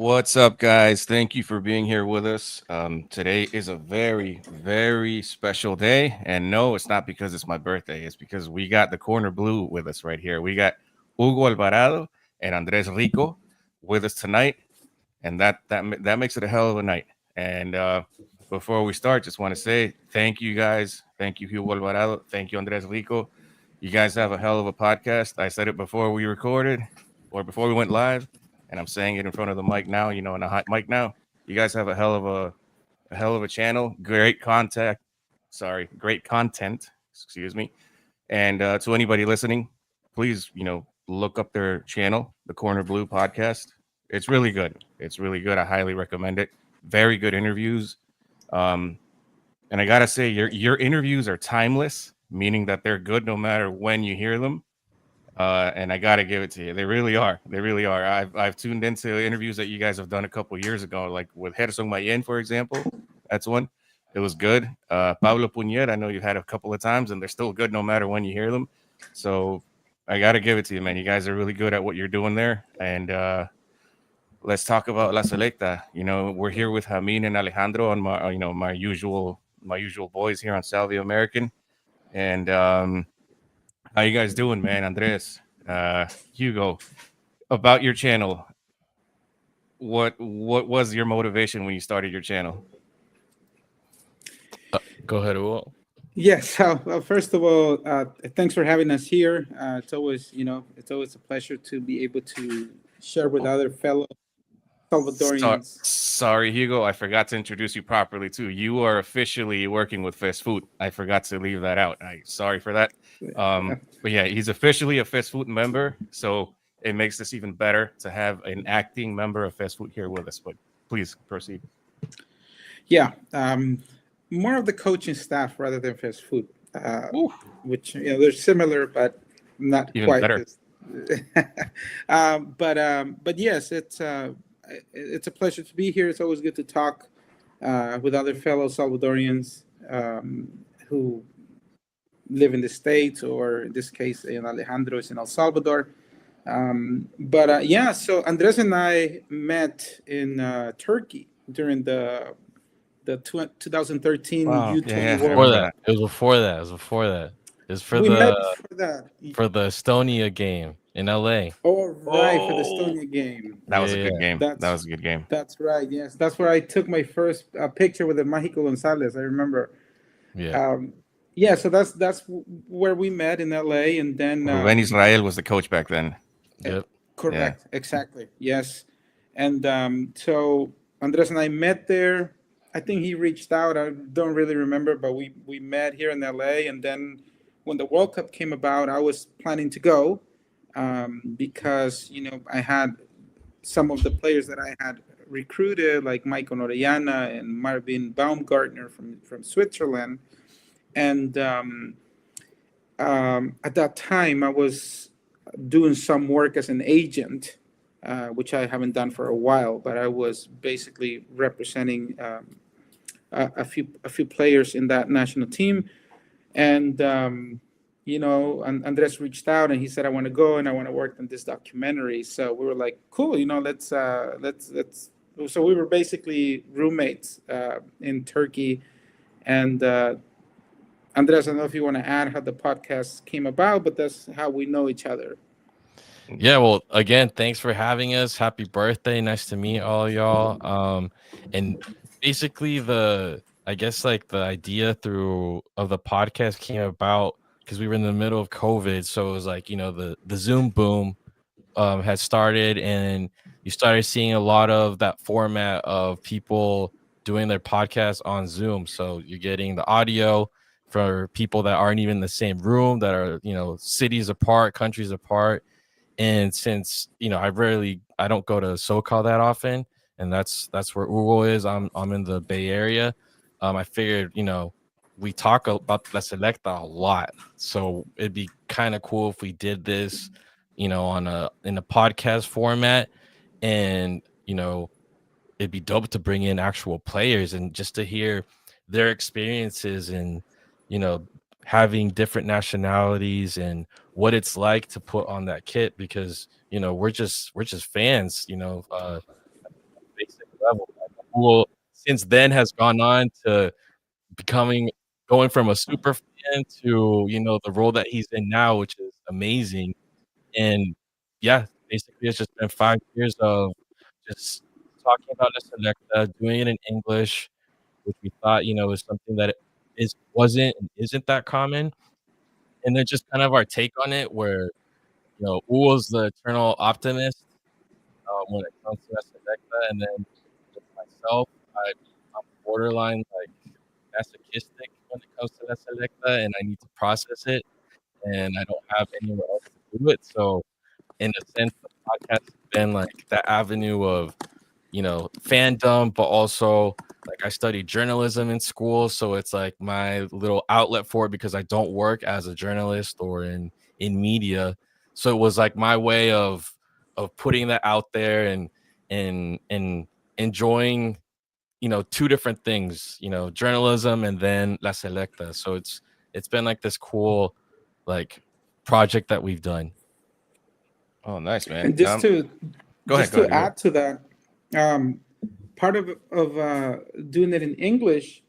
What's up, guys? Thank you for being here with us. Today is a very, very special day. And no, it's not because it's my birthday. It's because we got the corner blue with us right here. We got Hugo Alvarado and Andres Rico with us tonight. And that makes it a hell of a night. And before we start, just want to say thank you, guys. Thank you, Hugo Alvarado. Thank you, Andres Rico. You guys have a hell of a podcast. I said it before we recorded or before we went live, and I'm saying it in front of the mic now. In a hot mic now. You guys have a hell of a channel. Great content. Excuse me. And to anybody listening, please, look up their channel, the Corner Blue Podcast. It's really good. It's really good. I highly recommend it. Very good interviews. Um, and I gotta say, your interviews are timeless, meaning that they're good no matter when you hear them. And I gotta give it to you. They really are. They really are. I've tuned into interviews that you guys have done a couple years ago, like with Hersong Mayen, for example. That's one. It was good. Pablo Puñet, I know you've had a couple of times, and they're still good no matter when you hear them. So I gotta give it to you, man. You guys are really good at what you're doing there. And let's talk about La Selecta. We're here with Jamin and Alejandro on my usual boys here on Salvia American. And how you guys doing, man? Andres, Hugo, about your channel. What was your motivation when you started your channel? Go ahead, Hugo. Yes. First of all, thanks for having us here. It's always a pleasure to be able to share with other fellow Salvadorians. Sorry, Hugo, I forgot to introduce you properly too. You are officially working with Fast Food. I forgot to leave that out. Sorry for that. But yeah, he's officially a Fast Food member, so it makes this even better to have an acting member of Fast Food here with us. But please proceed. Yeah, more of the coaching staff rather than fast food, Ooh, which they're similar but not even quite. better. But yes, it's a pleasure to be here. It's always good to talk with other fellow Salvadorians who live in the States, or in this case, Alejandro is in El Salvador. Yeah, so Andres and I met in Turkey during the 2013 Wow. Yeah, U20 yeah, I World Before remember Cup. that, that. it was before that. It was before that. It was We met for that. for the Estonia game in LA. All right, for the Oh, Estonia game. that was a Yeah, good game. That That's was a good game. that's right. Yes, that's where I took my first picture with the Mágico González. I remember. yeah, Um, yeah, so that's where we met in LA, and then Ruben Israel was the coach back then. eh, yep. Yeah. correct, exactly, yes, and so Andres and I met there. I think he reached out. I don't really remember, but we met here in LA, and then when the World Cup came about, I was planning to go because I had some of the players that I had recruited, like Michael Orellana and Marvin Baumgartner from Switzerland. And at that time, I was doing some work as an agent, which I haven't done for a while. But I was basically representing a few players in that national team, and Andres reached out and he said, I want to go and I want to work on this documentary. So we were like, cool, let's. So we were basically roommates in Turkey, and Andres, I don't know if you want to add how the podcast came about, but that's how we know each other. Yeah, well, again, thanks for having us. Happy birthday. Nice to meet all y'all. And basically I guess like the idea through of the podcast came about because we were in the middle of COVID. So it was like, the Zoom boom had started, and you started seeing a lot of that format of people doing their podcast on Zoom. So you're getting the audio for people that aren't even in the same room, that are, cities apart, countries apart. And since I don't go to SoCal that often, and that's where Hugo is. I'm in the Bay Area. I figured, we talk about La Selecta a lot, so it'd be kind of cool if we did this, in a podcast format, and it'd be dope to bring in actual players and just to hear their experiences, and you know having different nationalities and what it's like to put on that kit, because we're just fans. level. Like, Hugo since then has gone on to going from a super fan to, the role that he's in now, which is amazing. And yeah, basically it's just been 5 years of just talking about La Selecta, doing it in English, which we thought, is something that wasn't and isn't that common. And then just kind of our take on it where, Hugo's the eternal optimist when it comes to La Selecta, and then with myself, I'm borderline like masochistic when it comes to La Selecta, and I need to process it, and I don't have anywhere else to do it. So, in a sense, the podcast has been like that avenue of, fandom, but also like I studied journalism in school, so it's like my little outlet for it because I don't work as a journalist or in media. So it was like my way of putting that out there and enjoying, two different things, journalism and then La Selecta. So it's been like this cool like project that we've done. Oh, nice, man. And just to go just ahead, to add to that, part of doing it in English,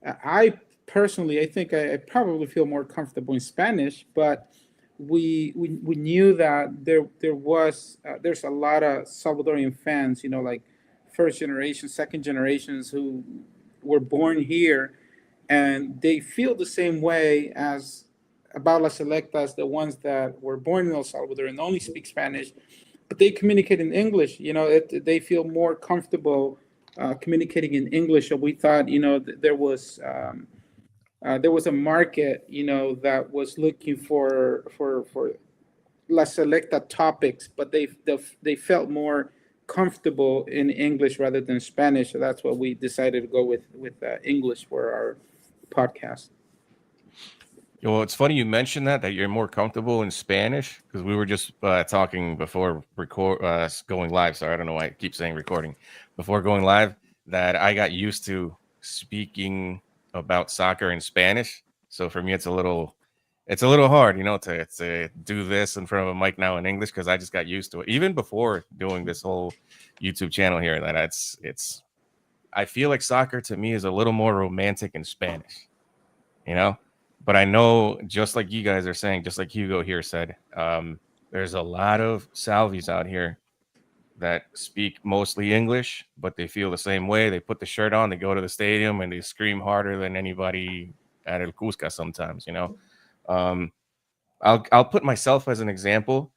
I personally, I think I probably feel more comfortable in Spanish, but we knew that there's a lot of Salvadorian fans, like first generation, second generations who were born here, and they feel the same way as about La Selecta as the ones that were born in El Salvador and only speak Spanish, but they communicate in English. They feel more comfortable communicating in English. So we thought, there was a market, that was looking for La Selecta topics, but they felt more comfortable in English rather than Spanish. So that's what we decided to go with English for our podcast. Well, it's funny you mentioned that you're more comfortable in Spanish because we were just talking before going live. Sorry, I don't know why I keep saying recording. Before going live, that I got used to speaking about soccer in Spanish. So for me, it's a little hard, to do this in front of a mic now in English because I just got used to it. Even before doing this whole YouTube channel here, that it's I feel like soccer to me is a little more romantic in Spanish, you know. But I know, just like you guys are saying, just like Hugo here said, there's a lot of Salvies out here that speak mostly English, but they feel the same way. They put the shirt on, they go to the stadium, and they scream harder than anybody at El Cusca sometimes, I'll put myself as an example.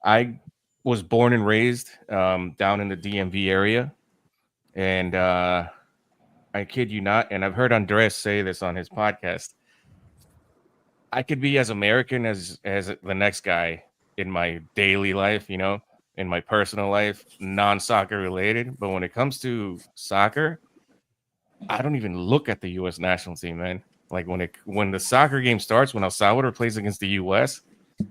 I was born and raised down in the DMV area, and I kid you not, and I've heard Andres say this on his podcast, I could be as American as the next guy in my daily life, in my personal life, non-soccer related. But when it comes to soccer, I don't even look at the U.S. national team, man. Like when the soccer game starts, when El Salvador plays against the U.S.,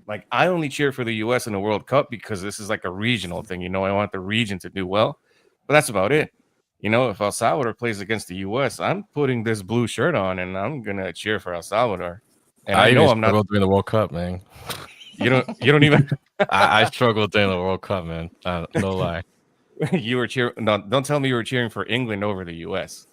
like I only cheer for the U.S. in the World Cup because this is like a regional thing. I want the region to do well, but that's about it. If El Salvador plays against the U.S., I'm putting this blue shirt on and I'm gonna cheer for El Salvador. And I know even I'm not. struggled during the World Cup, man. You don't even. I struggled during the World Cup, man. No lie. You were cheering. No, don't tell me you were cheering for England over the U.S.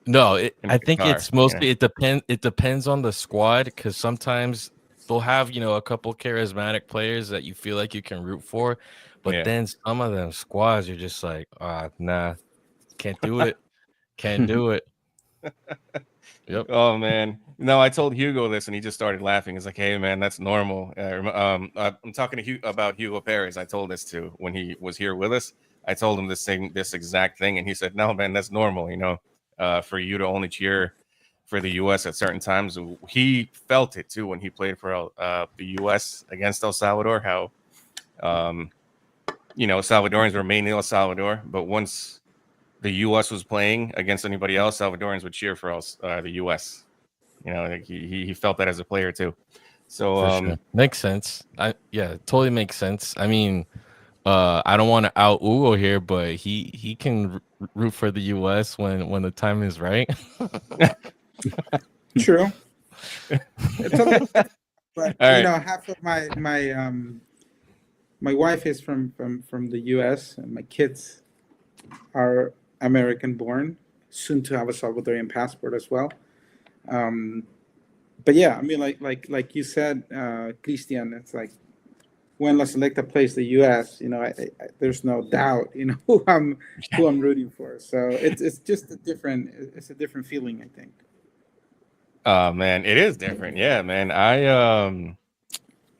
No, I think Qatar, it's mostly it depends on the squad because sometimes they'll have a couple charismatic players that you feel like you can root for, but then some of them squads you're just like, nah, can't do it, can't do it. Yep. Oh man, no, I told Hugo this and he just started laughing. He's like, "Hey man, that's normal." I'm talking to about Hugo Perez. I told this to when he was here with us. I told him this exact thing, and he said, "No, man, that's normal. For you to only cheer for the U.S. at certain times." He felt it too when he played for the U.S. against El Salvador. How, Salvadorians were mainly El Salvador, but once the U.S. was playing against anybody else, Salvadorians would cheer for the U.S. Like he felt that as a player too. So Sure. Makes sense. Totally makes sense. I mean, I don't want to out Hugo here, but he can root for the U.S. when the time is right. True. But right. half of my wife is from the U.S. and my kids are American born, soon to have a Salvadorian passport as well. Um, but yeah, I mean, like you said, Christian, it's like when La Selecta plays the U.S., there's no doubt, who I'm rooting for. So it's just a different feeling, I think. Man, it is different. Yeah, man. I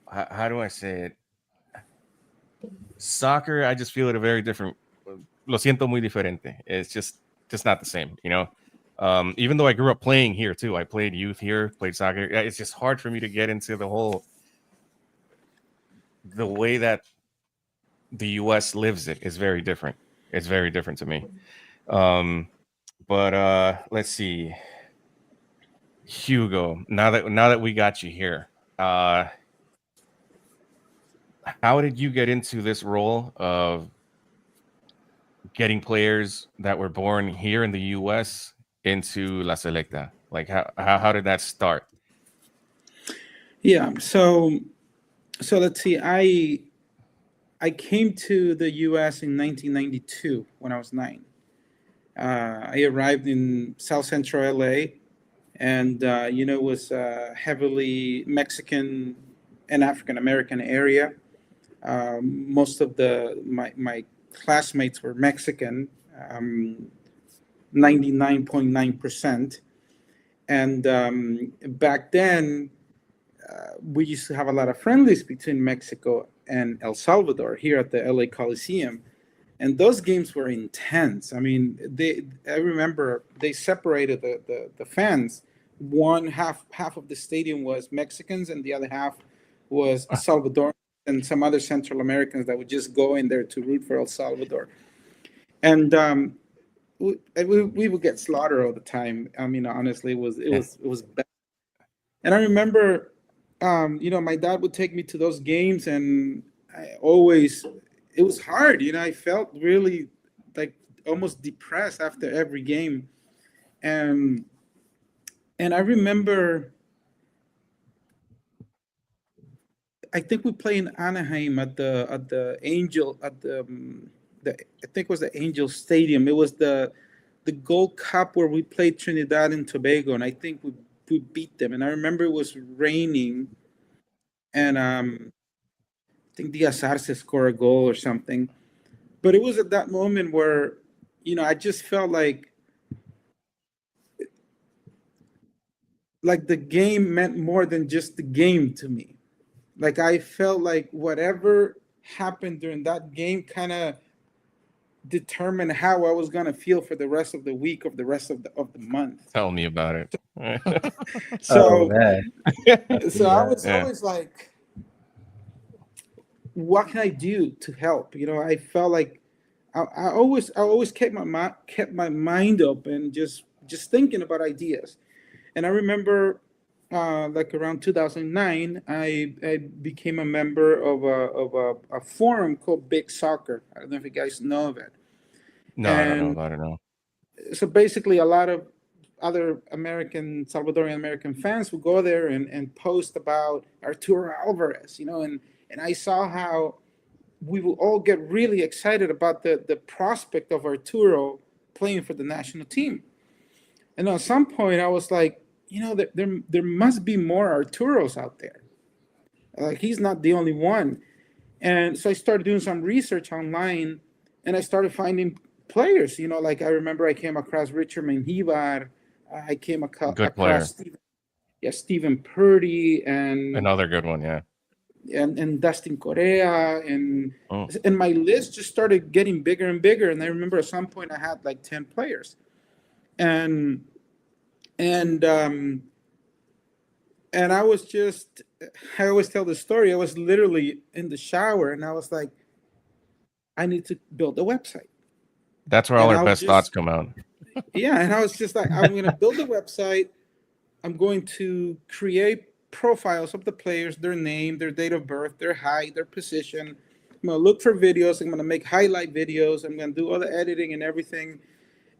how do I say it? Soccer, I just feel it a very different. Lo siento muy diferente. It's just not the same, you know. Even though I grew up playing here too, I played youth here, played soccer. It's just hard for me to get into the way that the U.S. lives it is very different. It's very different to me. Um, but let's see, Hugo. Now that we got you here, how did you get into this role of getting players that were born here in the U.S. into La Selecta? Like how did that start? Yeah. So let's see. I came to the U.S. in 1992 when I was 9. I arrived in South Central LA, and it was a heavily Mexican and African American area. Most of my classmates were Mexican, 99.9%. And back then, we used to have a lot of friendlies between Mexico and El Salvador here at the LA Coliseum. And those games were intense. I mean, I remember they separated the fans. One half of the stadium was Mexicans, and the other half was Salvador and some other Central Americans that would just go in there to root for El Salvador. And we would get slaughtered all the time. I mean, honestly, it was bad. And I remember, my dad would take me to those games, and it was hard. I felt really like almost depressed after every game. And I remember, I think we played in Anaheim at the Angel I think it was the Angel Stadium. It was the Gold Cup where we played Trinidad and Tobago, and I think we beat them. And I remember it was raining, and I think Diaz Arce scored a goal or something. But it was at that moment where, I just felt like the game meant more than just the game to me. Like I felt like whatever happened during that game kind of determined how I was gonna feel for the rest of the week, of the rest of the month. Tell me about it. So, man. I was always like, what can I do to help? I felt like I always kept my mind open, just thinking about ideas. And I remember, like around 2009, I became a member of a forum called Big Soccer. I don't know if you guys know of it. No, I don't know about it. No. So basically, a lot of other Salvadorian American fans would go there and post about Arturo Alvarez, and I saw how we will all get really excited about the prospect of Arturo playing for the national team. And at some point, I was like, there must be more Arturos out there. Like he's not the only one. And so I started doing some research online, and I started finding players. Like I remember I came across Richard Menjivar. I came Good player. across Stephen Purdy, and Another good one, yeah. and Dustin Correa, and my list just started getting bigger and bigger. And I remember at some point I had like 10 players, and I was just, I always tell the story. I was literally in the shower, and I was like, I need to build a website. That's where all our best thoughts come out. Yeah, and I was just like, I'm going to build a website. I'm going to create profiles of the players, their name, their date of birth, their height, their position. I'm going to look for videos. I'm going to make highlight videos. I'm going to do all the editing and everything.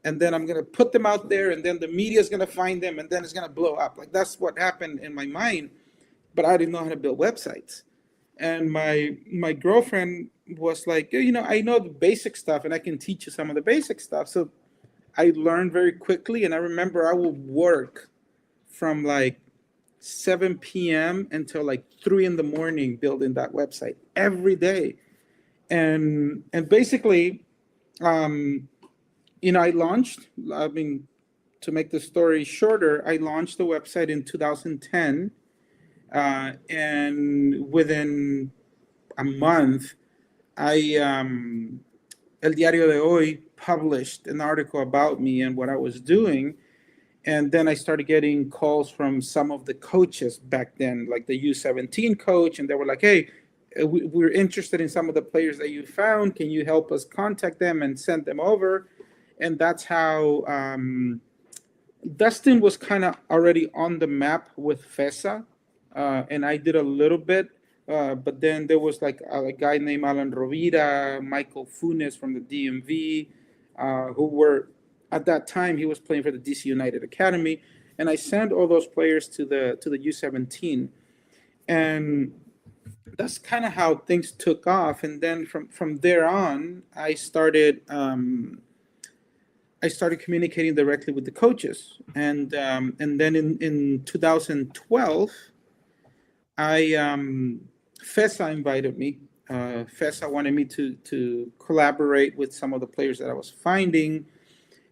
And then I'm going to put them out there, and then the media is going to find them, and then it's going to blow up. Like that's what happened in my mind, but I didn't know how to build websites. And my girlfriend was like, I know the basic stuff, and I can teach you some of the basic stuff. So I learned very quickly, and I remember I would work from like 7 p.m. until like 3 in the morning building that website every day. And basically, um, I launched. I mean, to make the story shorter, I launched the website in 2010, and within a month, I El Diario de Hoy published an article about me and what I was doing. And then I started getting calls from some of the coaches back then, like the U17 coach, and they were like, "Hey, we're interested in some of the players that you found. Can you help us contact them and send them over?" And that's how Dustin was kind of already on the map with FESA, and I did a little bit. But then there was like a guy named Alan Rovira, Michael Funes from the DMV, who were at that time he was playing for the DC United Academy, and I sent all those players to the U17, and that's kind of how things took off. And then from there on, I started communicating directly with the coaches, and then in 2012, I FESA invited me. FESA wanted me to collaborate with some of the players that I was finding,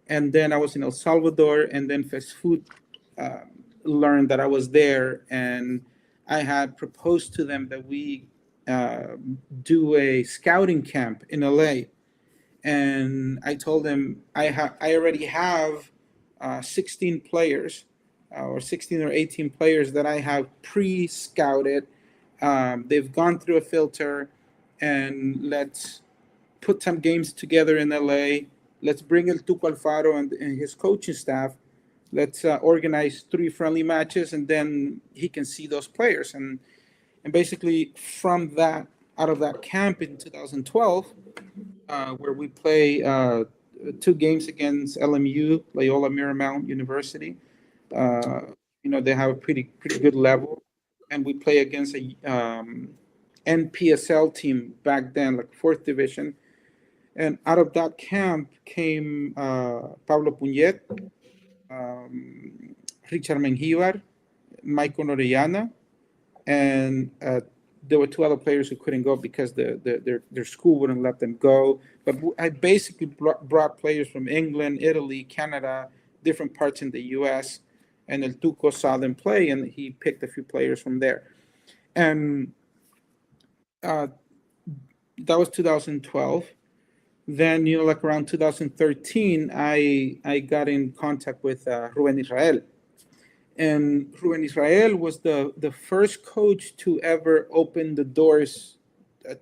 and then I was in El Salvador, and then Fast Food uh, learned that I was there, and I had proposed to them that we uh, do a scouting camp in LA, and I told them I already have 16 players, or 16 or 18 players that I have pre-scouted. They've gone through a filter, and let's put some games together in LA. Let's bring El Tuco Alfaro and his coaching staff. Let's organize 3 friendly matches, and then he can see those players. And basically, from that, out of that camp in 2012, where we play 2 games against LMU, Loyola Marymount University. Uh, they have a pretty good level, and we play against a NPSL team back then, like fourth division. And out of that camp came Pablo Puñet, Richard Menjivar, Michael Orellana, and there were 2 other players who couldn't go because their school wouldn't let them go. But I basically brought players from England, Italy, Canada, different parts in the U.S., and El Tuco saw them play, and he picked a few players from there. And uh, that was 2012. Then, like around 2013, I got in contact with Ruben Israel. And Ruben Israel was the first coach to ever open the doors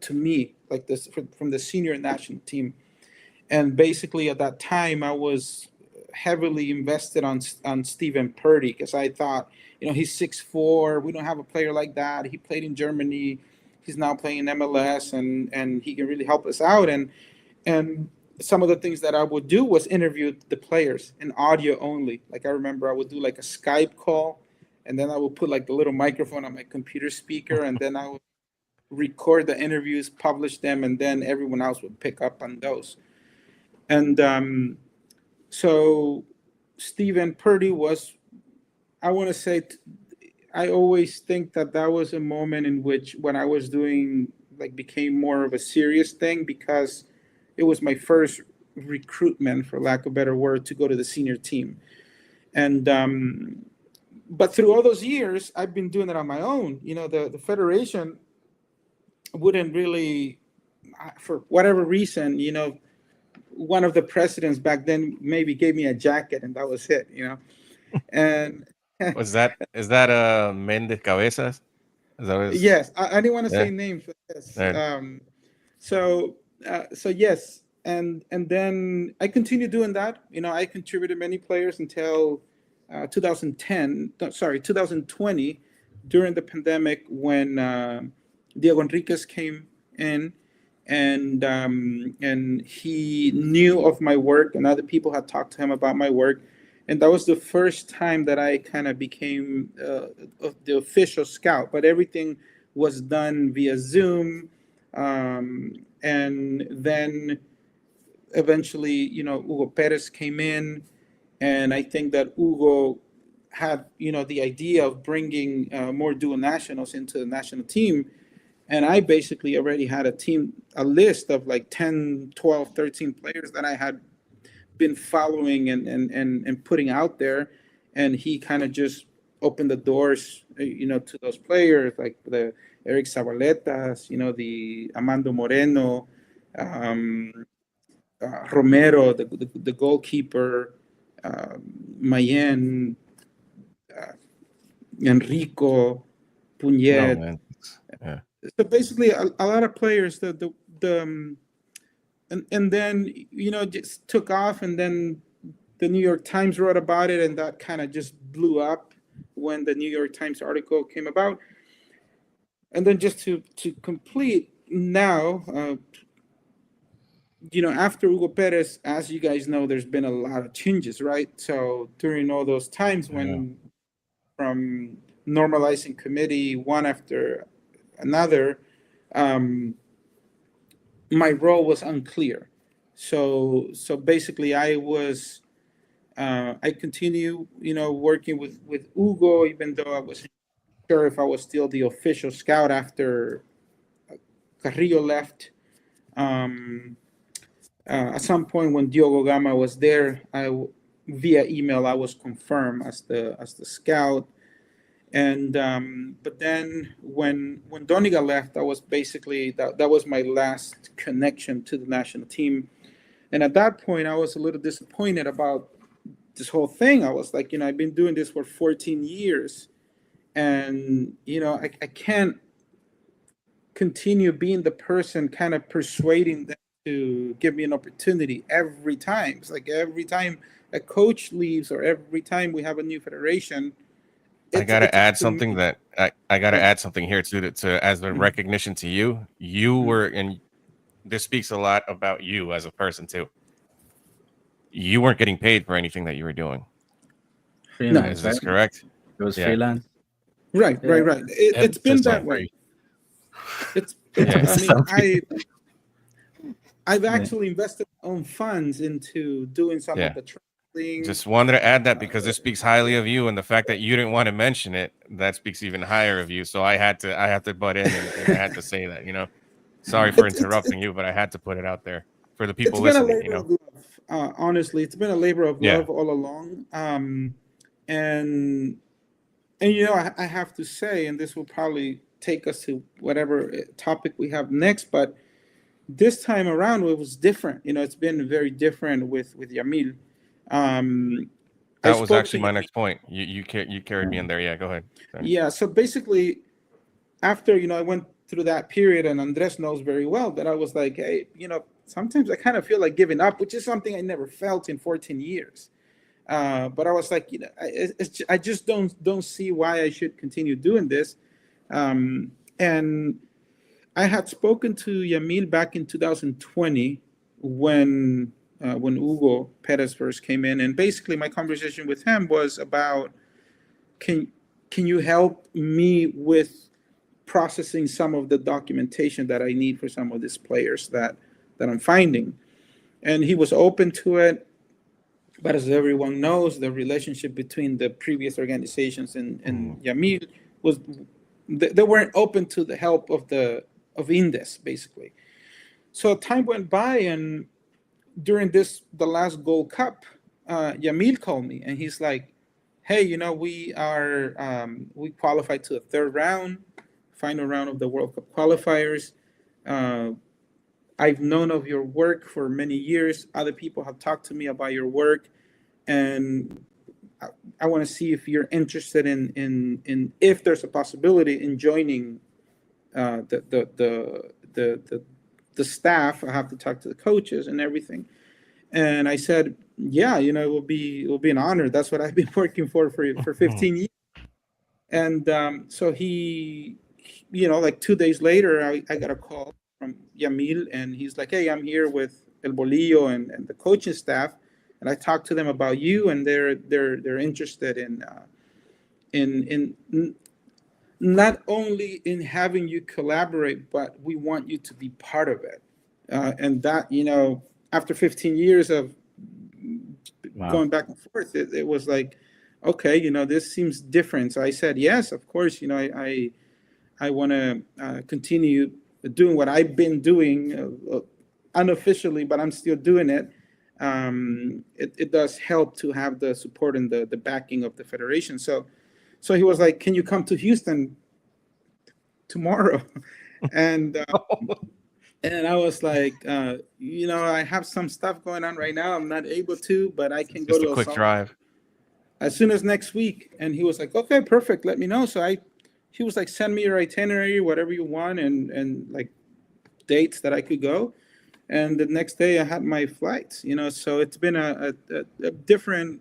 to me, like this from the senior national team. And basically, at that time, I was heavily invested on Stephen Purdy, because I thought, he's 6'4". We don't have a player like that. He played in Germany. He's now playing in MLS, and he can really help us out. And some of the things that I would do was interview the players in audio only. Like, I remember I would do like a Skype call, and then I would put like the little microphone on my computer speaker, and then I would record the interviews, publish them, and then everyone else would pick up on those. And so Stephen Purdy was, I want to say, I always think that was a moment in which, when I was doing, like, became more of a serious thing, because it was my first recruitment, for lack of a better word, to go to the senior team. And but through all those years, I've been doing it on my own. The federation wouldn't really, for whatever reason, one of the presidents back then maybe gave me a jacket, and that was it. And Is that Mendez Cabezas? Is that what it's, yes, I didn't want to yeah. say names, but yes. Right. So yes, and then I continued doing that. I contributed many players until 2020, during the pandemic, when Diego Enriquez came in, and he knew of my work, and other people had talked to him about my work, and that was the first time that I kind of became the official scout. But everything was done via Zoom, and then eventually, Hugo Perez came in, and I think that Hugo had, the idea of bringing more dual nationals into the national team. And I basically already had a list of like 10, 12, 13 players that I had been following and putting out there. And he kind of just opened the doors, to those players like the Eric Zabaletas, the Amando Moreno, um, Romero, the goalkeeper, uh, Mayen, uh, Enrico, No, Puñet. man. Yeah. So basically, a lot of players. And then just took off, and then the New York Times wrote about it, and that kind of just blew up when the New York Times article came about. And then just to complete now, after Hugo Perez, as you guys know, there's been a lot of changes, right? So during all those times Yeah. when from normalizing committee one after another, um, my role was unclear. So basically, I continue, working with Hugo, even though I wasn't sure if I was still the official scout after Carrillo left. Um, at some point when Diogo Gama was there, via email I was confirmed as the scout. And but then when Doniga left, that was basically that was my last connection to the national team. And at that point, I was a little disappointed about this whole thing. I was like, I've been doing this for 14 years, and I can't continue being the person kind of persuading them to give me an opportunity every time. It's like every time a coach leaves or every time we have a new federation, I gotta it's up add to something me. that I gotta Yeah. add something here to as a Mhm. recognition to you. You Mhm. were, and this speaks a lot about you as a person too. You weren't getting paid for anything that you were doing. No. Is Freelance, this right? correct? It was Yeah. freelance. Right, Yeah. right, right. It's been Emphasis on that Yeah. way. free. It's Yeah. I Emphasis mean, on free. I've Yeah. actually invested my own funds into doing some of Yeah. the traveling. Just wanted to add that because Uh, this speaks highly of you, and the fact that you didn't want to mention it, that speaks even higher of you. So I had to butt in, and I had to say that, Sorry for it's interrupting you, but I had to put it out there for the it's people been a listening, labor of love. Honestly, it's been a labor of Yeah. love all along. And I have to say, and this will probably take us to whatever topic we have next, but this time around it was different. It's been very different with Yamil. Um, I That was spoke to actually my Yamil. next point. You carried me in there. Yeah, go ahead. Sorry. Yeah, so basically, after I went through that period, and Andres knows very well that I was like, hey, sometimes I kind of feel like giving up, which is something I never felt in 14 years. But I was like, I just don't see why I should continue doing this. And I had spoken to Yamil back in 2020 when Hugo Perez first came in, and basically my conversation with him was about can can you help me with processing some of the documentation that I need for some of these players that I'm finding. And he was open to it. But as everyone knows, the relationship between the previous organizations and Mhm. Yamil was they weren't open to the help of Indes, basically. So time went by, and during the last Gold Cup, Yamil called me, and he's like, "Hey, we qualified to the third round, final round of the World Cup qualifiers. Uh, I've known of your work for many years. Other people have talked to me about your work, and I want to see if you're interested in if there's a possibility in joining the staff. I have to talk to the coaches and everything." And I said, "Yeah, it will be an honor. That's what I've been working for 15 years." And so like 2 days later, I got a call from Yamil, and he's like, "Hey, I'm here with El Bolillo and the coaching staff, and I talked to them about you, and they're interested in not only in having you collaborate, but we want you to be part of it." And that after 15 years of Wow. going back and forth, it was like, okay, this seems different. So I said, yes, of course, I want to continue doing what I've been doing unofficially, but I'm still doing it. It does help to have the support and the backing of the federation. So he was like, "Can you come to Houston tomorrow?" and and I was like, I have some stuff going on right now. I'm not able to, but I can go Just to a El quick Salvador drive. as soon as next week. And he was like, okay, perfect. Let me know. So he was like, send me your itinerary, whatever you want, and like dates that I could go. And the next day I had my flights, so it's been a different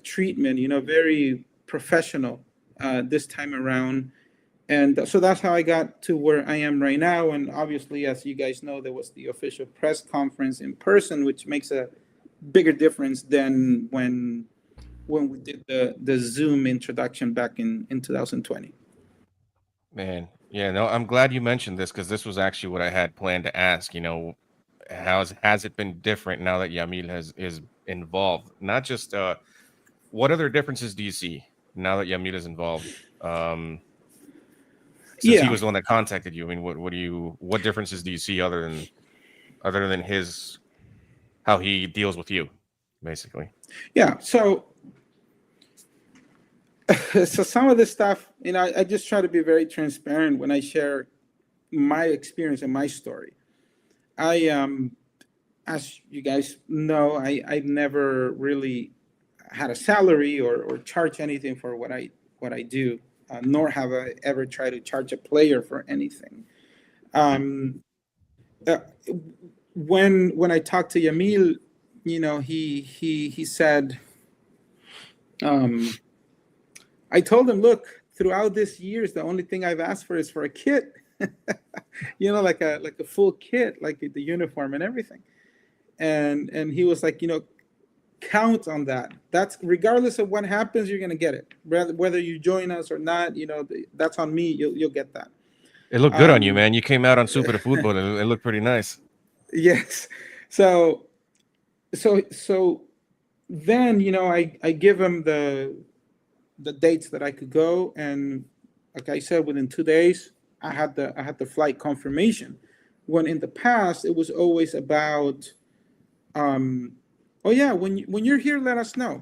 treatment, very professional this time around. And so that's how I got to where I am right now. And obviously, as you guys know, there was the official press conference in person, which makes a bigger difference than when we did the Zoom introduction back in 2020. Man, yeah, no, I'm glad you mentioned this because this was actually what I had planned to ask. Has it been different now that Yamil is involved? Not just what other differences do you see now that Yamil is involved? Since he Yeah, was the one that contacted you, I mean, what differences do you see other than his how he deals with you, basically? yeah. So so some of this stuff, I just try to be very transparent when I share my experience and my story. I as you guys know, I've never really had a salary or charge anything for what I do, nor have I ever tried to charge a player for anything. Um, uh, when I talked to Yamil, he said, um, I told him, look, throughout this years, the only thing I've asked for is for a kit, like a full kit, like the uniform and everything. And he was like, count on that. That's regardless of what happens, you're gonna get it. Whether you join us or not, that's on me. You'll get that. It looked good on you, Um, man. You came out on Super de Football. It looked pretty nice. yes. So so then I give him the dates that I could go, and like I said, within 2 days I had the flight confirmation. When in the past it was always about, oh yeah, when you're here, let us know.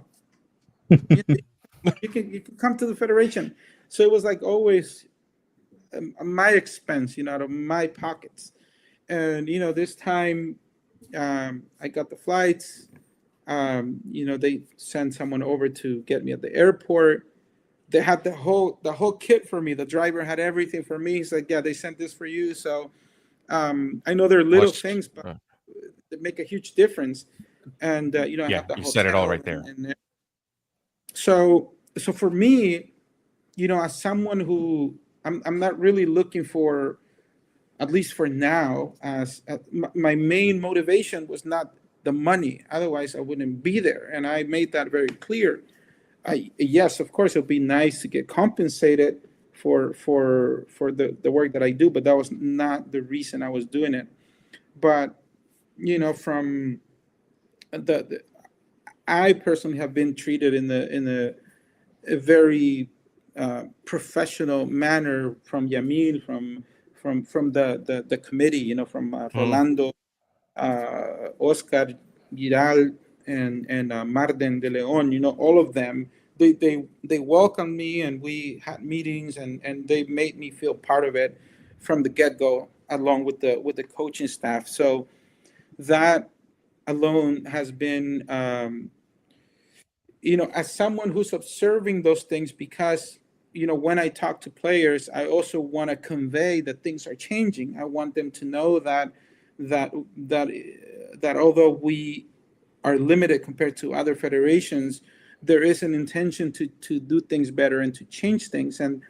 You, you can come to the federation. So it was like always my expense, out of my pockets. And this time I got the flights. They sent someone over to get me at the airport. They had the whole kit for me. The driver had everything for me. He's like, yeah, they sent this for you. So I know they're little Watched. things, but they make a huge difference. And I Yeah, have the you said it all hotel, right there. and so for me, as someone who I'm not really looking for, at least for now, as my main motivation was not the money. Otherwise, I wouldn't be there, and I made that very clear. Yes, of course, it'd be nice to get compensated for the work that I do, but that was not the reason I was doing it. But from the I personally have been treated in a very professional manner from Yamil, from the committee, from Mm. Rolando, Oscar Giral, and Marden de Leon. All of them. They welcomed me, and we had meetings, and they made me feel part of it from the get go, along with the coaching staff. So that alone has been, as someone who's observing those things, because when I talk to players, I also want to convey that things are changing. I want them to know that that that although we are limited compared to other federations, there is an intention to do things better and to change things. And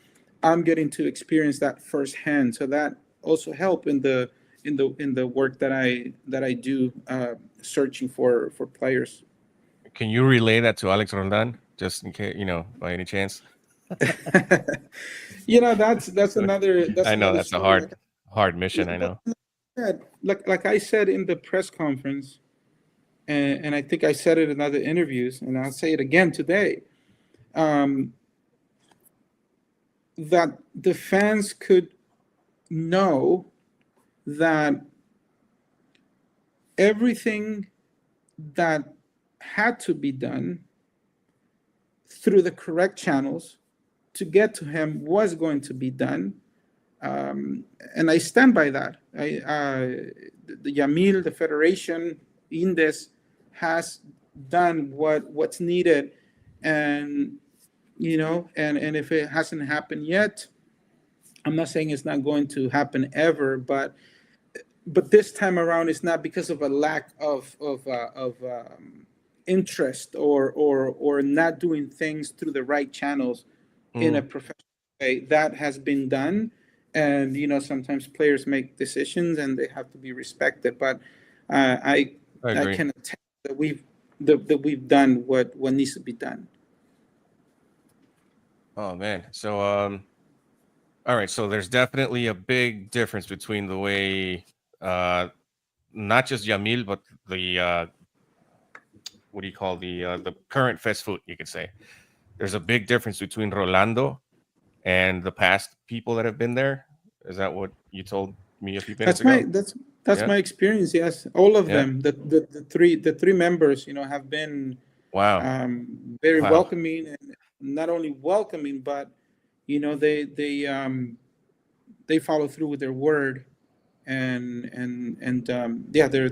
I'm getting to experience that firsthand. So that also help in the work that I do, searching for players. Can you relay that to Alex Roldan, just in case, by any chance? That's another I know that's a story. hard mission. I know. like I said in the press conference, and I think I said it in other interviews, and I'll say it again today, um, that the fans could know that everything that had to be done through the correct channels to get to him was going to be done. And I stand by that. The Yamil, the Federation, Indes has done what's needed, and and if it hasn't happened yet, I'm not saying it's not going to happen ever, but this time around, it's not because of a lack of interest or not doing things through the right channels in a professional way. That has been done, and sometimes players make decisions and they have to be respected. But I I I agree. can attest that we've done what needs to be done. Oh man. So all right, so there's definitely a big difference between the way not just Yamil but the what do you call the current fast food, you could say. There's a big difference between Rolando and the past people that have been there. Is that what you told me a few minutes That's my ago? that's Yeah. my experience. Yes, all of Yeah. them. The three members, have been Wow. very Wow. welcoming, and not only welcoming, but they follow through with their word, and yeah, they're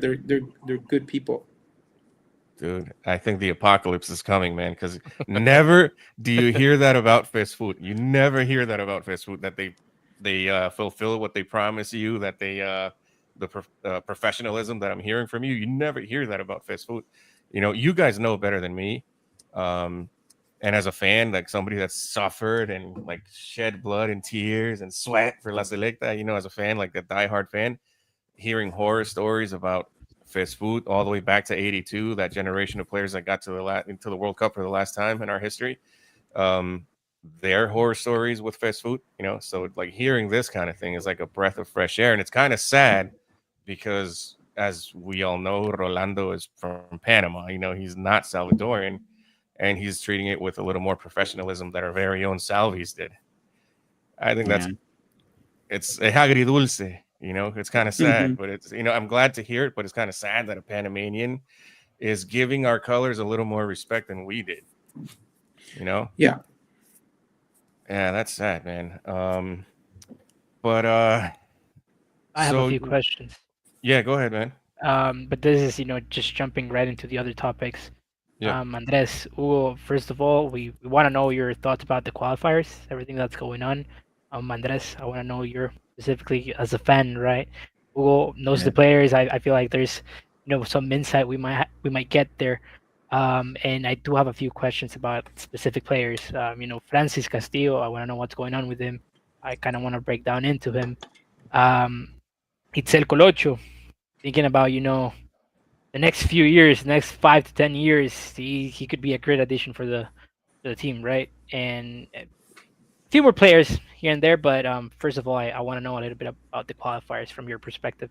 good people. Dude, I think the apocalypse is coming, man, because never do you hear that about fast food. You never hear that about fast food, that they fulfill what they promise you, that they professionalism that I'm hearing from you. You never hear that about fast food. You guys know better than me. Um, and as a fan, like somebody that's suffered and like shed blood and tears and sweat for La Selecta, as a fan, like a diehard fan, hearing horror stories about fast food all the way back to '82, that generation of players that got to into the World Cup for the last time in our history. Um, their horror stories with fast food, so like hearing this kind of thing is like a breath of fresh air, and it's kind of sad because, as we all know, Rolando is from Panama. He's not Salvadorian, and he's treating it with a little more professionalism that our very own Salvis did. I think Yeah. it's a agridulce. It's kind of sad, Hmm. but it's I'm glad to hear it, but it's kind of sad that a Panamanian is giving our colors a little more respect than we did. You know, Yeah. yeah, that's sad, man. But I have a so few questions. yeah, go ahead, man. But this is, just jumping right into the other topics. Yeah, Andres, Hugo, first of all, we want to know your thoughts about the qualifiers, everything that's going on. Andres, I want to know your specifically as a fan, right? Hugo knows the Yeah. players. I feel like there's, some insight we might get there. And I do have a few questions about specific players. Francis Castillo, I want to know what's going on with him. I kind of want to break down into him. Um, Itzel Colocho, thinking about the next few years, next 5 to 10 years, he could be a great addition for the team, right? And a few more players here and there, but first of all, I want to know a little bit about the qualifiers from your perspective.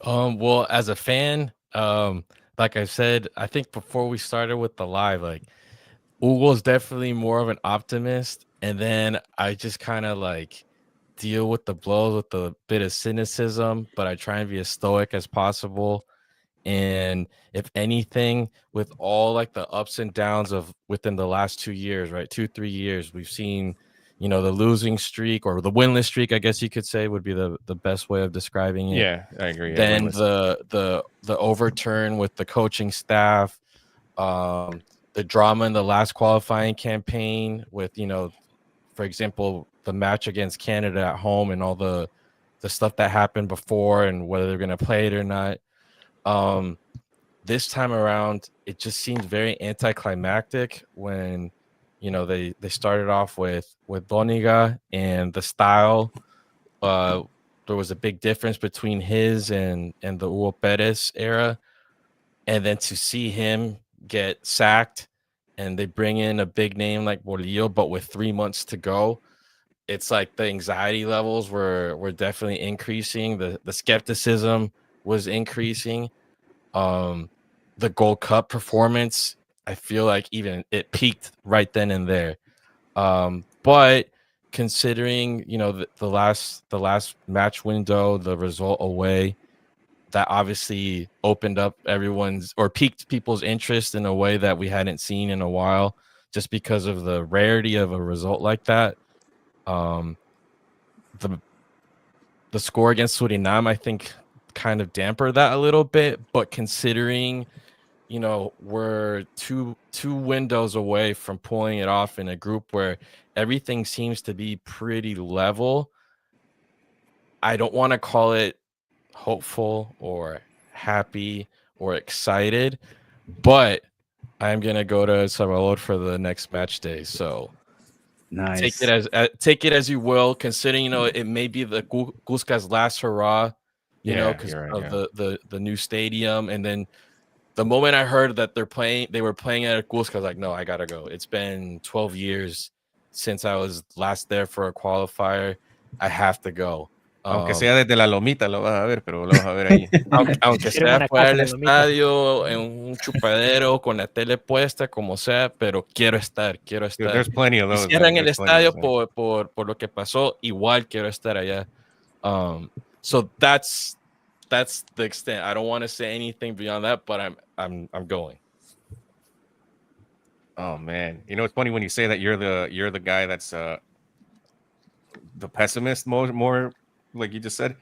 Well, as a fan, like I said, I think before we started with the live, like Hugo's definitely more of an optimist, and then I just kind of like deal with the blows with a bit of cynicism, but I try and be as stoic as possible. And if anything, with all like the ups and downs of within the last 2 years, right, 2 3 years, we've seen, the losing streak or the winless streak, I guess you could say, would be the best way of describing it. yeah, I agree. Yeah, Then winless. the overturn with the coaching staff, the drama in the last qualifying campaign with, for example, the match against Canada at home and all the stuff that happened before and whether they're going to play it or not. This time around, it just seems very anticlimactic when, they started off with Boniga and the style. Uh, there was a big difference between his and the Hugo Perez era, and then to see him get sacked and they bring in a big name like Bolillo, but with 3 months to go, it's like the anxiety levels were definitely increasing. The skepticism was increasing. The Gold Cup performance, I feel like even it peaked right then and there. But considering, you know, the last match window, the result away, that obviously opened up everyone's or piqued people's interest in a way that we hadn't seen in a while, just because of the rarity of a result like that. Um, the score against Suriname, I think, kind of damper that a little bit. But considering, you know, we're two windows away from pulling it off in a group where everything seems to be pretty level, I don't want to call it hopeful or happy or excited, but I'm gonna go to El Salvador for the next match day. So Nice. take it as you will, considering, you know, it may be the Cusca's last hurrah, you know, Yeah, because you're right, of yeah. the new stadium. And then the moment I heard that they were playing at Cusca, I was like, no, I gotta go. It's been 12 years since I was last there for a qualifier. I have to go. Aunque sea desde la lomita lo vas a ver, pero lo vas a ver ahí. Aunque Hicieron sea una fuera casa del en la lomita. estadio, en un chupadero, con la tele puesta, como sea, pero quiero estar. Dude, there's plenty of Y those, man. cierran el There's plenty of estadio those. por lo que pasó, igual quiero estar allá. So that's the extent. I don't want to say anything beyond that, but I'm going. Oh man, you know it's funny when you say that you're the guy that's the pessimist, more like you just said.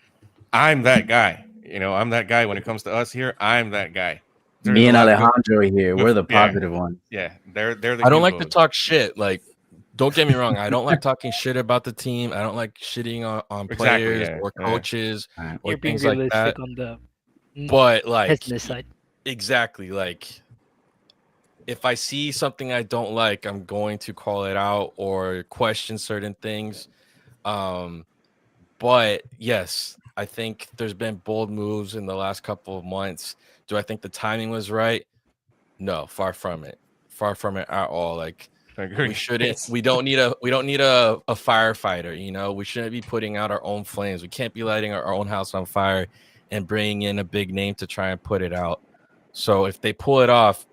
I'm that guy. You know, I'm that guy when it comes to us here. I'm that guy. There's Me a and lot of good. Alejandro here, we're the positive ones. Yeah, they're the I don't like to Hugos. talk shit. Like, don't get me wrong. I don't like talking shit about the team. I don't like shitting on Exactly, players yeah, or yeah. coaches Right. or You're being things like that. realistic on the But like, pessimist side. exactly, like, if I see something I don't like, I'm going to call it out or question certain things. But yes, I think there's been bold moves in the last couple of months. Do I think the timing was right? No, far from it. Far from it at all. Like, I agree. we shouldn't we don't need a firefighter, you know. We shouldn't be putting out our own flames. We can't be lighting our own house on fire and bringing in a big name to try and put it out. So if they pull it off,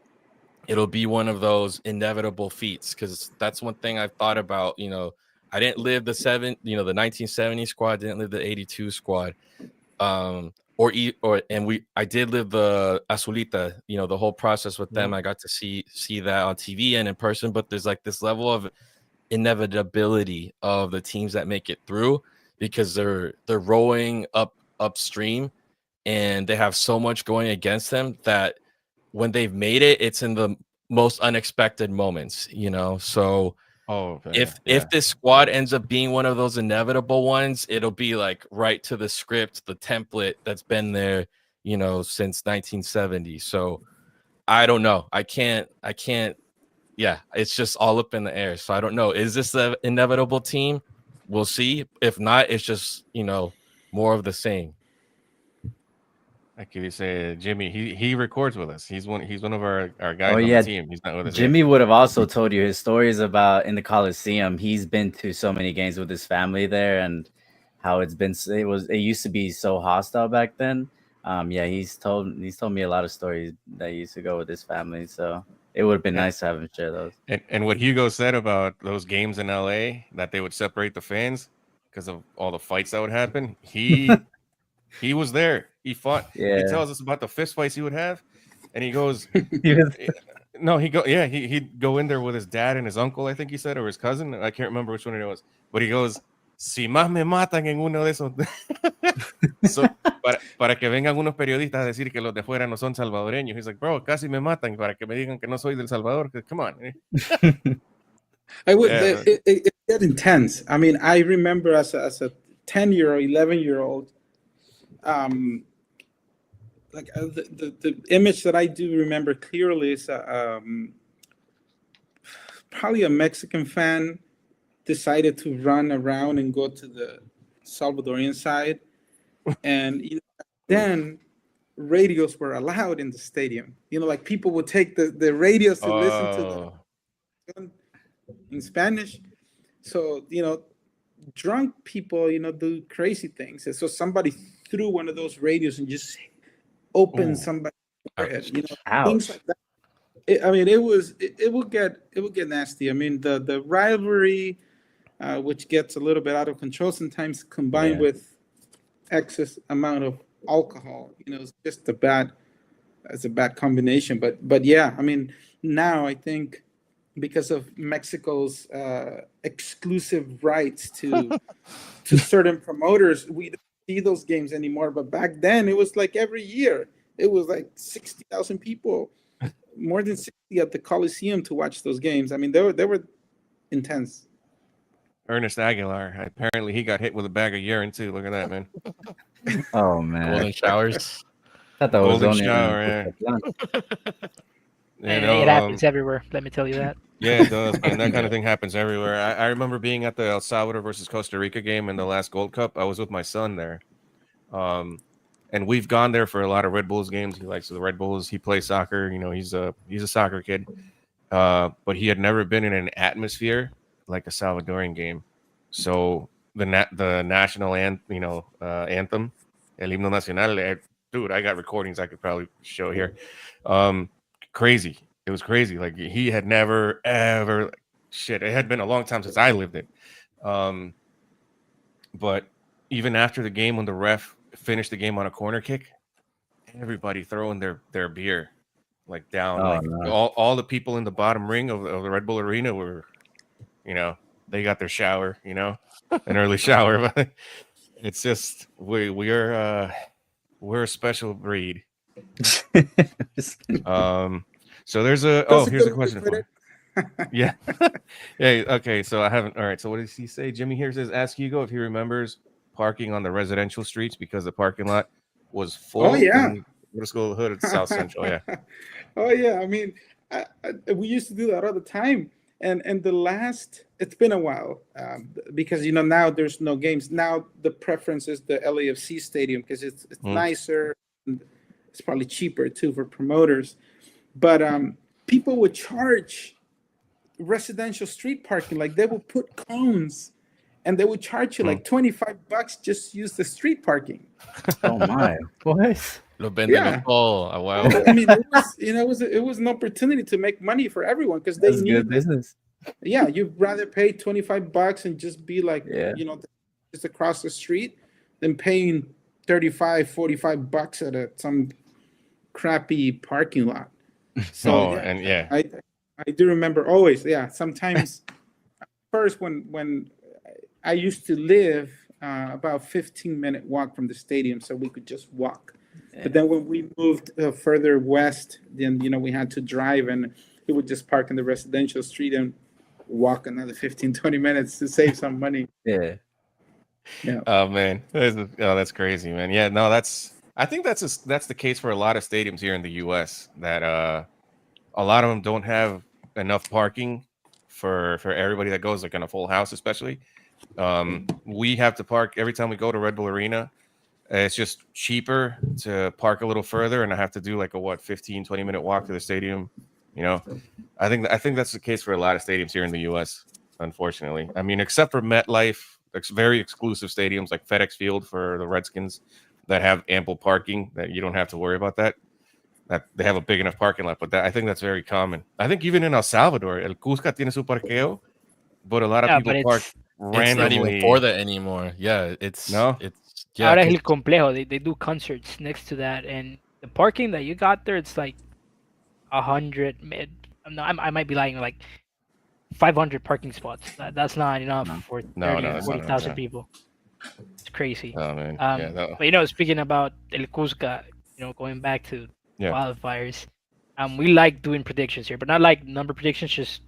it'll be one of those inevitable feats, because that's one thing I've thought about. You know, I didn't live the 1970 squad, didn't live the 82 squad. And I did live the Azulita, you know, the whole process with them. I got to see that on TV and in person, but there's like this level of inevitability of the teams that make it through, because they're rowing upstream and they have so much going against them that when they've made it, it's in the most unexpected moments, you know. So if this squad ends up being one of those inevitable ones, it'll be like right to the script, the template that's been there, you know, since 1970. So I don't know. I can't. Yeah, it's just all up in the air. So I don't know. Is this the inevitable team? We'll see. If not, it's just, you know, more of the same. Like you say, Jimmy, he records with us. He's one of our guys Oh on yeah, the team. He's not with us yet. Jimmy would have also told you his stories about in the Coliseum. He's been to so many games with his family there, and how it used to be so hostile back then. Yeah, he's told me a lot of stories that he used to go with his family. So it would have been nice to have him share those. And what Hugo said about those games in LA, that they would separate the fans because of all the fights that would happen. He was there. He fought. Yeah. He tells us about the fist fights he would have, and he goes, He was- "No, he'd go in there with his dad and his uncle, I think he said, or his cousin. I can't remember which one it was, but he goes, si más me matan en uno de esos." So, para que vengan unos periodistas a decir que los de fuera no son salvadoreños. He's like, bro, casi me matan para que me digan que no soy del Salvador. Come on. I would. Yeah. It got intense. I mean, I remember as a 10-year-old, 11-year-old, like the image that I do remember clearly is probably a Mexican fan decided to run around and go to the Salvadorian side, and then radios were allowed in the stadium. You know, like people would take the radios to listen to the in Spanish. So, you know, drunk people, do crazy things. And so somebody threw one of those radios and just opened Ooh. somebody's forehead, things Ouch. like that. It will get nasty. I mean, the rivalry, which gets a little bit out of control sometimes, combined Yeah. with excess amount of alcohol, it's just it's a bad combination. But yeah, I mean, now I think because of Mexico's exclusive rights to certain promoters, we don't see those games anymore. But back then, it was like every year, it was like 60,000 people, more than 60 at the Coliseum to watch those games. I mean, they were intense. Ernest Aguilar. Apparently, he got hit with a bag of urine too. Look at that, man. Oh man. Golden showers. Thought that was Golden only shower, in yeah. It happens everywhere. Let me tell you that. Yeah, it does, man. That kind of thing happens everywhere. I remember being at the El Salvador versus Costa Rica game in the last Gold Cup. I was with my son there. And we've gone there for a lot of Red Bulls games. He likes the Red Bulls. He plays soccer. He's a soccer kid. But he had never been in an atmosphere like a Salvadorian game. So the national anthem, El Himno Nacional, dude, I got recordings I could probably show here. Crazy. It was crazy. Like he had never ever shit. It had been a long time since I lived it. But even after the game, when the ref finished the game on a corner kick, everybody throwing their beer like down. Oh, Like no. all the people in the bottom ring of the Red Bull Arena were, they got their shower, an early shower. But it's just we're a special breed. So there's here's a question for you. Yeah. Hey, okay. So I haven't. All right. So what does he say? Jimmy here says, ask Hugo if he remembers parking on the residential streets because the parking lot was full. Oh, yeah. In middle school hood at South Central. Yeah. Oh yeah, I mean, we used to do that all the time. And it's been a while, because now there's no games. Now the preference is the LAFC stadium because it's nicer, and it's probably cheaper too for promoters. But people would charge residential street parking, like they would put cones and they would charge you like $25 just to use the street parking. Oh my. What? Lo venden Yeah. all. Wow. I mean, it was an opportunity to make money for everyone because they That's knew good business. yeah, you'd rather pay $25 and just be like, Yeah. just across the street than paying $35-$45 at some crappy parking lot. So And yeah. I do remember always. Yeah, sometimes first when I used to live about 15-minute walk from the stadium, so we could just walk. But then when we moved further west, then we had to drive, and we would just park in the residential street and walk another 15-20 minutes to save some money. Yeah. Oh man, that's crazy, man. Yeah, no, I think that's the case for a lot of stadiums here in the U.S. that a lot of them don't have enough parking for everybody that goes, like in a full house, especially. We have to park every time we go to Red Bull Arena. It's just cheaper to park a little further, and I have to do like a 15-20 minute walk to the stadium. I think that's the case for a lot of stadiums here in the U.S. Unfortunately, I mean, except for MetLife, very exclusive stadiums like FedEx Field for the Redskins that have ample parking, that you don't have to worry about that they have a big enough parking lot. But I think that's very common. I think even in El Salvador, El Cusca tiene su parqueo, but a lot of people park randomly. It's not even for that anymore. Yeah, it's Ahora es el complejo. They do concerts next to that, and the parking that you got there, it's like 100. No, I might be lying. Like 500 parking spots. That's not enough for 40,000 people. It's crazy. Oh man. But speaking about El Cusca, going back to wildfires, we like doing predictions here, but not like number predictions. Just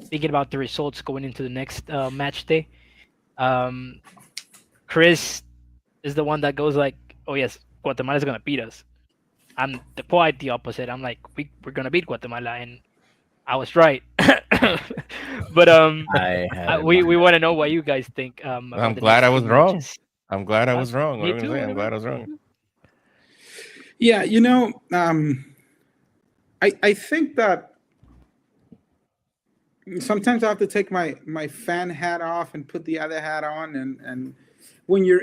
thinking about the results going into the next match day. Chris is the one that goes like, "Oh yes, Guatemala's gonna beat us." I'm quite the opposite. I'm like, we're gonna beat Guatemala, and I was right. But we want to know what you guys think. I'm glad I was wrong. I'm glad I was wrong. Me too, I'm glad I was wrong. Yeah, I think that sometimes I have to take my fan hat off and put the other hat on, and when you're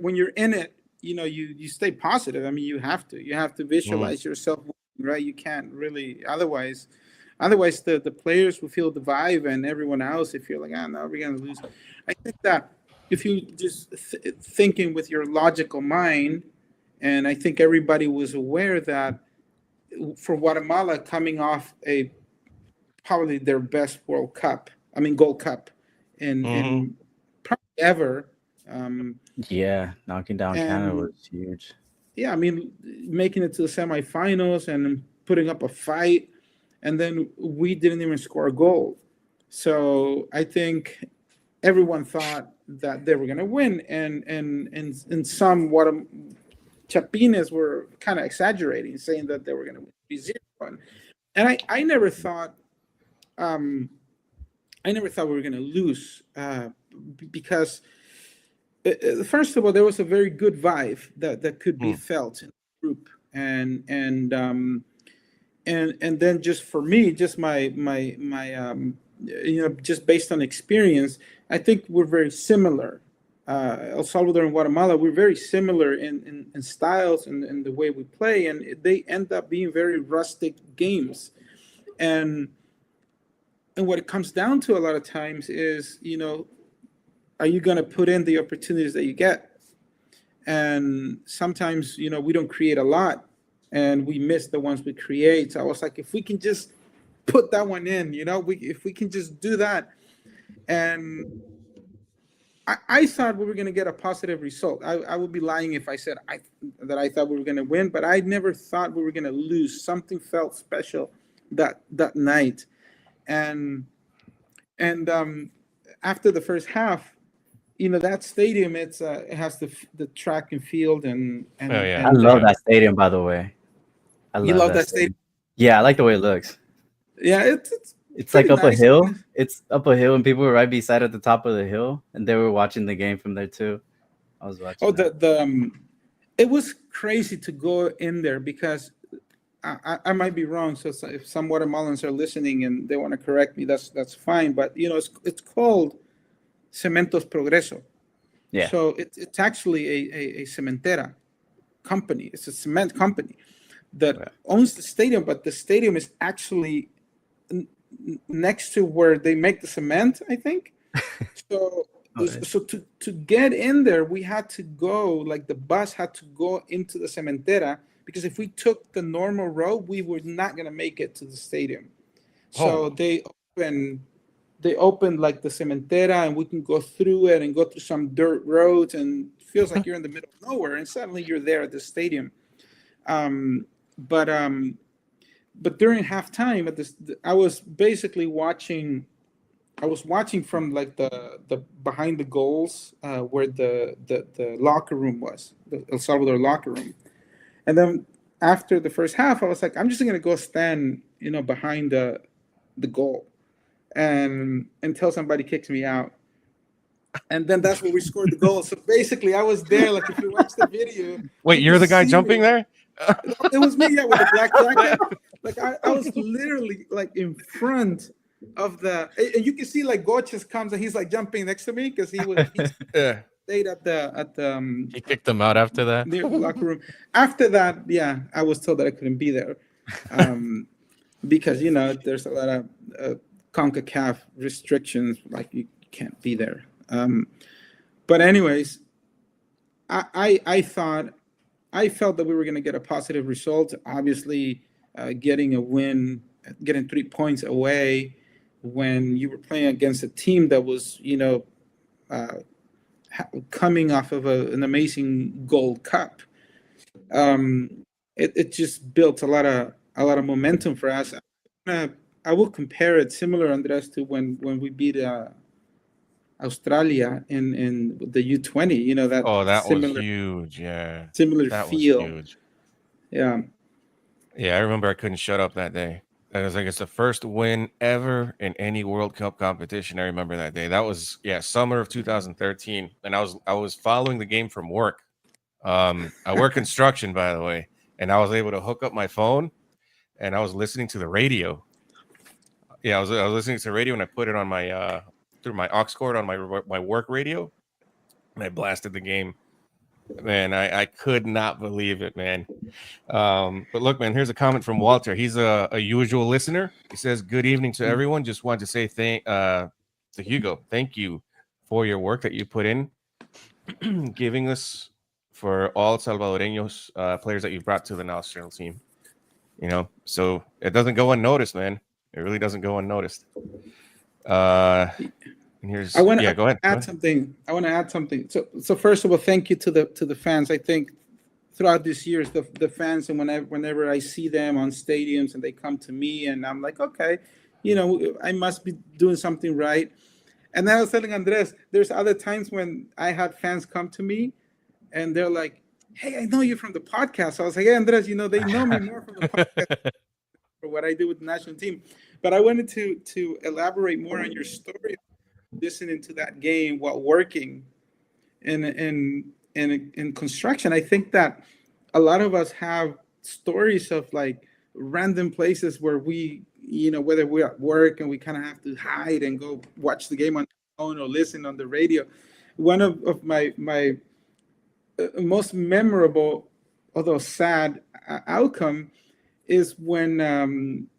when you're in it, you stay positive. I mean, you have to Mm. visualize yourself, right? You can't really otherwise the players will feel the vibe, and everyone else, if you're like, ah, no, we're gonna lose. I think that if you just thinking with your logical mind, and I think everybody was aware that for Guatemala coming off a probably their best World Cup. I mean, Gold Cup, Hmm. in probably ever. Um, Yeah, knocking down Canada and was huge. yeah, I mean, making it to the semifinals and putting up a fight, and then we didn't even score a goal. So I think everyone thought that they were going to win, and some what Chapines were kind of exaggerating, saying that they were going to be 0-1. And I never thought um, I never thought we were going to lose because first of all, there was a very good vibe that could be Mm. felt in the group, and then just for me, just my just based on experience, I think we're very similar. El Salvador and Guatemala, we're very similar in styles and the way we play, and they end up being very rustic games. And and what it comes down to a lot of times is, are you going to put in the opportunities that you get? And sometimes, we don't create a lot, and we miss the ones we create. So I was like, if we can just put that one in, if we can just do that. And I thought we were going to get a positive result. I would be lying if I said that I thought we were going to win, but I never thought we were going to lose. Something felt special that night. And and after the first half, that stadium, it has the track and field, and Oh and yeah, I and love yeah. that stadium, by the way. I you love love that that stadium. stadium. Yeah, I like the way it looks. Yeah, it's It's pretty like up a nice. hill. It's up a hill, and people were right beside at the top of the hill, and they were watching the game from there too. I was Oh, watching that. the it was crazy to go in there because I might be wrong. So if some Guatemalans are listening and they want to correct me, that's fine. But it's called Cementos Progreso. Yeah. So it's actually a cementera company. It's a cement company that Yeah. owns the stadium, but the stadium is actually next to where they make the cement, I think. So Okay. so to get in there, we had to go, like the bus had to go into the cementera, because if we took the normal road, we were not going to make it to the stadium. So Oh, they opened like the cementera, and we can go through it and go through some dirt roads, and it feels like you're in the middle of nowhere, and suddenly you're there at the stadium. Um, but during halftime at this, I was basically watching. I was watching from like the behind the goals, where the locker room was, the El Salvador locker room. And then after the first half, I was like, I'm just gonna go stand, behind the goal, and until somebody kicks me out. And then that's where we scored the goal. So basically, I was there. Like, if you watch the video, wait, you can you're the guy see jumping me. there? It was me, yeah, with the black jacket. Like, I was literally like in front of and you can see like Goches comes and he's like jumping next to me because he Yeah. stayed at He kicked them out after that. near the locker room. After that, yeah, I was told that I couldn't be there, because there's a lot of CONCACAF restrictions, like you can't be there. But anyways, I thought I felt that we were going to get a positive result. Obviously, getting a win, getting 3 points away when you were playing against a team that was, uh, coming off of an amazing Gold Cup, it just built a lot of momentum for us. I will compare it similar, Andres, to when we beat Australia in the U20. That Oh, that was similar huge. Yeah, similar that was feel. huge. Yeah. Yeah, I remember I couldn't shut up that day. That was like it's the first win ever in any World Cup competition. I remember that day. That was summer of 2013, and I was following the game from work. I work construction, by the way, and I was able to hook up my phone, and I was listening to the radio. Yeah, I was listening to the radio and I put it on my through my aux cord on my work radio, and I blasted the game. Man, I could not believe it, man. But look, man, here's a comment from Walter. He's a usual listener. He says, "Good evening to everyone. Just wanted to say to Hugo, thank you for your work that you put in, giving us for all Salvadoreños players that you brought to the national team. You know, so it doesn't go unnoticed, man. It really doesn't go unnoticed." And here's I want to go ahead. add something. I want to add something. So first of all, thank you to the fans. I think throughout these years, the fans, and whenever I see them on stadiums and they come to me, and I'm like, okay, you know, I must be doing something right. And then I was telling Andres, there's other times when I had fans come to me, and they're like, "Hey, I know you from the podcast." So I was like, "Hey, Andres, you know, they know me more from the podcast for what I do with the national team." But I wanted to elaborate more on your story, listening to that game while working in construction. I think that a lot of us have stories of like random places where we, you know, whether we're at work and we kind of have to hide and go watch the game on the phone or listen on the radio. One of my most memorable, although sad, outcome is when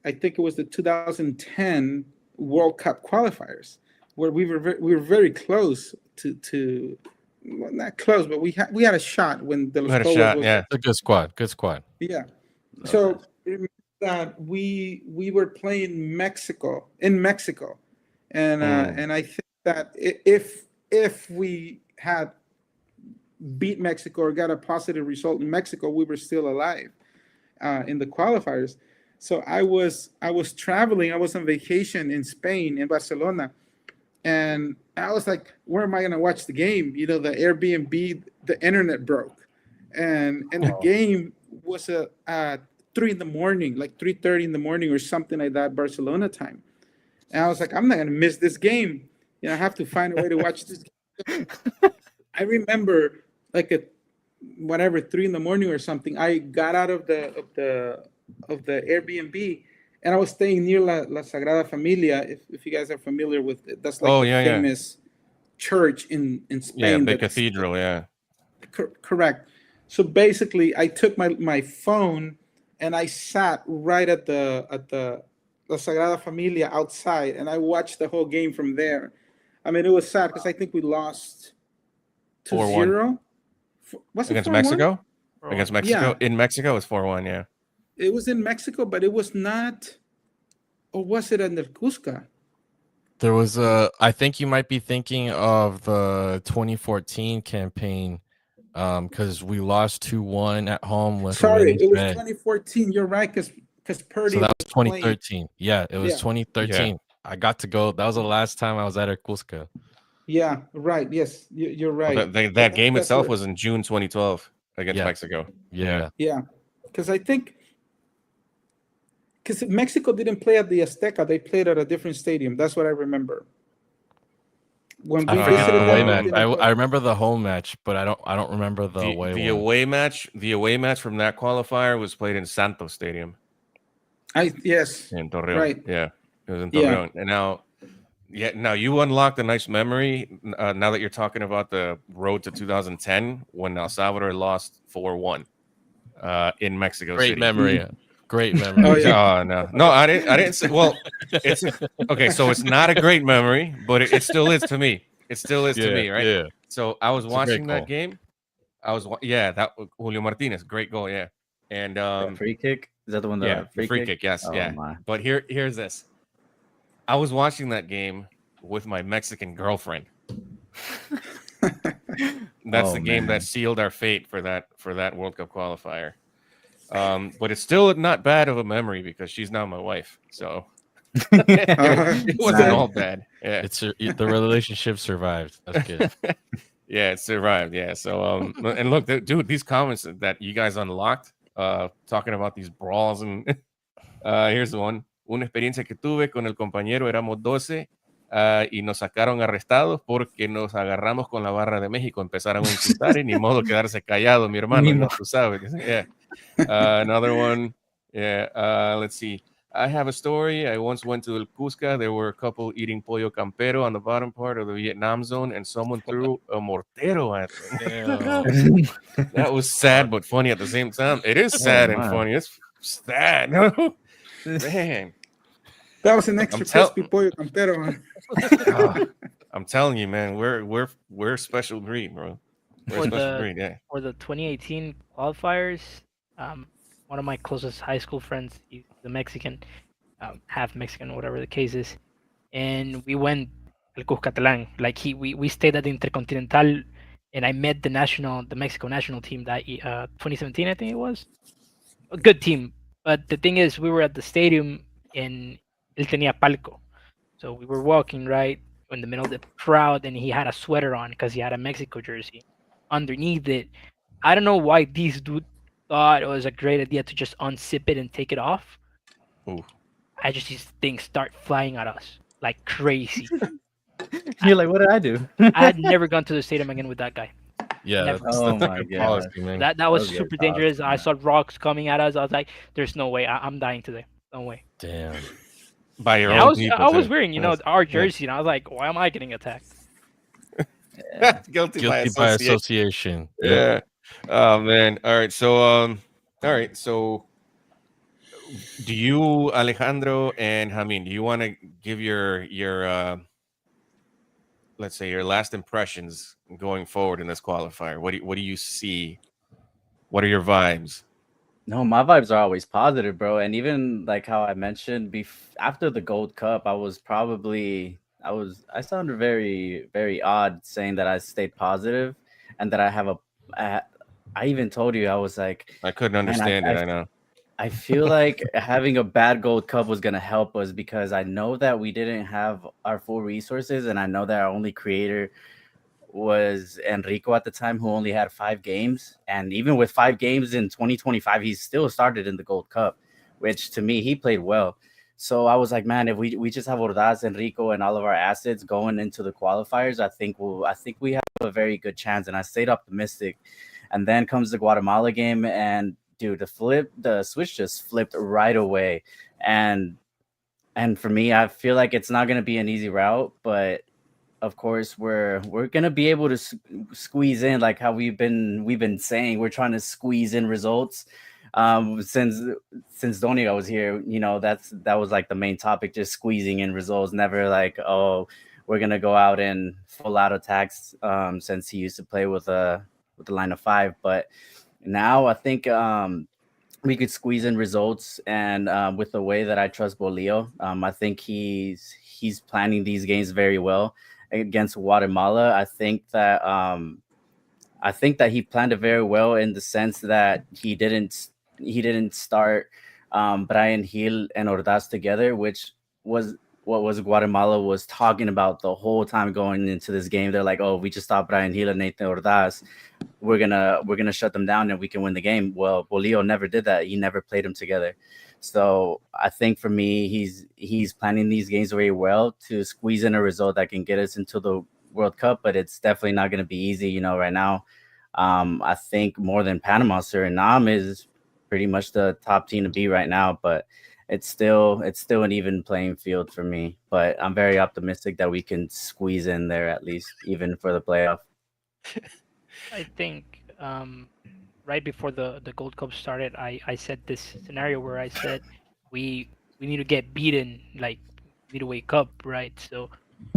I think it was the 2010 World Cup qualifiers, where we were very close to well, not close, but we had a shot when De Los We had a Cobos shot, was, yeah. A good squad. Good squad. yeah. So remember that we were playing Mexico in Mexico, and I think that if we had beat Mexico or got a positive result in Mexico, we were still alive in the qualifiers. So I was traveling. I was on vacation in Spain, in Barcelona, and I was like, "Where am I going to watch the game?" You know, the Airbnb, the internet broke, and the game was at 3 in the morning, like 3:30 in the morning or something like that, Barcelona time. And I was like, "I'm not going to miss this game. You know, I have to find a way to watch this game." I remember like at whatever 3 in the morning or something, I got out of the Airbnb, and I was staying near La Sagrada Familia. If you guys are familiar with it, that's like the famous church in Spain. Yeah, big cathedral. Yeah, correct. So basically, I took my phone and I sat right at the La Sagrada Familia outside, and I watched the whole game from there. I mean, it was sad because I think we lost 2-0. Was it against 4-1? Mexico. Against Mexico, Yeah. in Mexico, it's 4-1. Yeah, It was in Mexico, but it was not, or was it in the Cusca? There was I think you might be thinking of the 2014 campaign, because we lost 2-1 at home with Sorry, it was red. 2014. You're right, because Purdy So that was playing. 2013. Yeah, it was Yeah. 2013. I got to go. That was the last time I was at Cusca. Yeah, right. Yes, you're right. well, that game That's itself where- was in June 2012 against Yeah. Mexico. Yeah. Yeah, because I think because Mexico didn't play at the Azteca, they played at a different stadium. That's what I remember. When I we forget visited the them, away we match. didn't play. I remember the home match, but I don't remember the away The one. away match from that qualifier was played in Santos Stadium Yes, in Torreon. right. Yeah, it was in Yeah. Torreon. And now you unlocked a nice memory. Now that you're talking about the road to 2010 when El Salvador lost 4-1 in Mexico Great City. memory. Great memory. Oh, yeah. No, I didn't say. Well, it's okay. So it's not a great memory, but it still is to me. It still is to me, right? Yeah. So I was It's a great watching that goal. game. That Julio Martinez, great goal, yeah. And That free kick? Is that the one that yeah, the free kick, yes, Oh, yeah. my. But here's this. I was watching that game with my Mexican girlfriend. That's Oh, the game man. that sealed our fate for that World Cup qualifier. But it's still not bad of a memory because she's now my wife. So it wasn't Nice. all bad. Yeah. It's the relationship survived. That's good. Yeah, it survived. Yeah. So and look, dude, these comments that you guys unlocked, talking about these brawls, and here's the one. Una experiencia que tuve con el compañero, éramos 12 y nos sacaron arrestados porque nos agarramos con la barra de México, empezaron a insultar y ni modo quedarse callado, mi hermano, Ni ya modo. tú sabes. Yeah. Another one. Yeah. Let's see. I have a story. I once went to El Cusca. There were a couple eating pollo campero on the bottom part of the Vietnam zone, and someone threw a mortero at them. Damn. That was sad but funny at the same time. It is Oh sad and my. funny. It's sad, man. That was an I'm extra tell, crispy pollo campero. Ah, I'm telling you, man. We're a special breed, bro. We're a For special the breed. Yeah. 2018 qualifiers, one of my closest high school friends, he's the Mexican, half Mexican, whatever the case is, and we went al Cuscatlán. Like we stayed at the Intercontinental, and I met the Mexico national team that 2017, I think it was a good team. But the thing is, we were at the stadium, and él tenía palco, so we were walking right in the middle of the crowd, and he had a sweater on because he had a Mexico jersey. Underneath it, I don't know why these dude thought it was a great idea to just unzip it and take it off. Ooh. I just these things start flying at us like crazy. You're like, what did I do? I had never gone to the stadium again with that guy. Yeah, Never. that's, Oh that's a my good God. policy, man. That was Those guys super are awesome, dangerous. I man. saw rocks coming at us. I was like, "There's no way. I'm dying today. No way." Damn. By your And own people. I was too. wearing, Yes. our Yeah. jersey, and I was like, "Why am I getting attacked?" Guilty, Guilty by by association. association. Yep. Yeah. Oh man. All right. So all right. So do you, Alejandro and Jamin, do you want to give your let's say your last impressions going forward in this qualifier? What do you see? What are your vibes? No, my vibes are always positive, bro. And even like how I mentioned after the Gold Cup, I sounded very very odd saying that I stayed positive and that I, I even told you I was like, I couldn't man, understand it. I know. I feel like having a bad Gold Cup was gonna help us because I know that we didn't have our full resources, and I know that our only creator was Enrico at the time, who only had 5 games. And even with 5 games in 2025, he still started in the Gold Cup, which to me, he played well. So I was like, man, if we just have Ordaz, Enrico, and all of our assets going into the qualifiers, I think we have a very good chance. And I stayed optimistic. And then comes the Guatemala game, and dude, the switch just flipped right away. And for me, I feel like it's not gonna be an easy route, but of course we're gonna be able to squeeze in, like how we've been saying. We're trying to squeeze in results since Donia was here. That was like the main topic, just squeezing in results. Never like, oh, we're gonna go out and full out attacks, since he used to play with the line of 5. But now I think we could squeeze in results. And with the way that I trust Bolio, I think he's planning these games very well against Guatemala. I think that he planned it very well in the sense that he didn't start Brian Hill and Ordaz together, which was what was Guatemala was talking about the whole time going into this game. They're like, oh, we just stopped Brian Hill and Nathan Ordaz, we're gonna shut them down and we can win the game. Well, Bolio never did that. He never played them together. So I think for me, he's planning these games very well to squeeze in a result that can get us into the World Cup. But it's definitely not going to be easy. Right now, I think more than Panama, Suriname is pretty much the top team to beat right now. But it's still an even playing field for me. But I'm very optimistic that we can squeeze in there at least, even for the playoff. I think right before the Gold Cup started, I said this scenario where I said we need to get beaten, like we need to wake up, right? So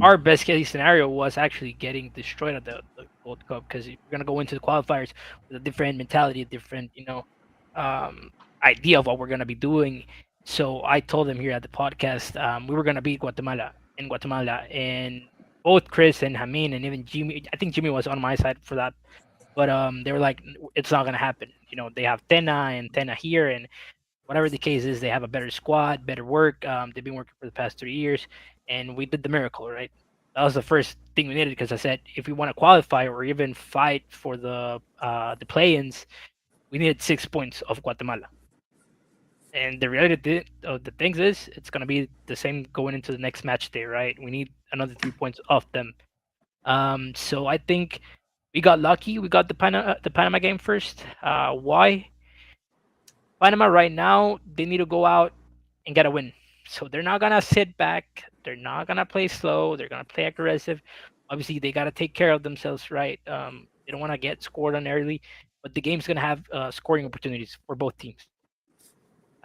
our best case scenario was actually getting destroyed at the Gold Cup, because we're gonna go into the qualifiers with a different mentality, a different um, idea of what we're gonna be doing. So I told them here at the podcast, we were gonna beat Guatemala in Guatemala, and both Chris and Jamin and even Jimmy. I think Jimmy was on my side for that, but they were like, it's not gonna happen. They have Tena and Tena here, and whatever the case is, they have a better squad, better work. They've been working for the past 3 years, and we did the miracle, right? That was the first thing we needed, because I said if we want to qualify or even fight for the play-ins, we needed 6 points of Guatemala. And the reality of the things is, it's gonna be the same going into the next match day, right? We need another 3 points off them. So I think we got lucky. We got the Panama game first. Why? Panama right now, they need to go out and get a win. So they're not gonna sit back. They're not gonna play slow. They're gonna play aggressive. Obviously, they gotta take care of themselves, right? They don't want to get scored on early, but the game's gonna have scoring opportunities for both teams.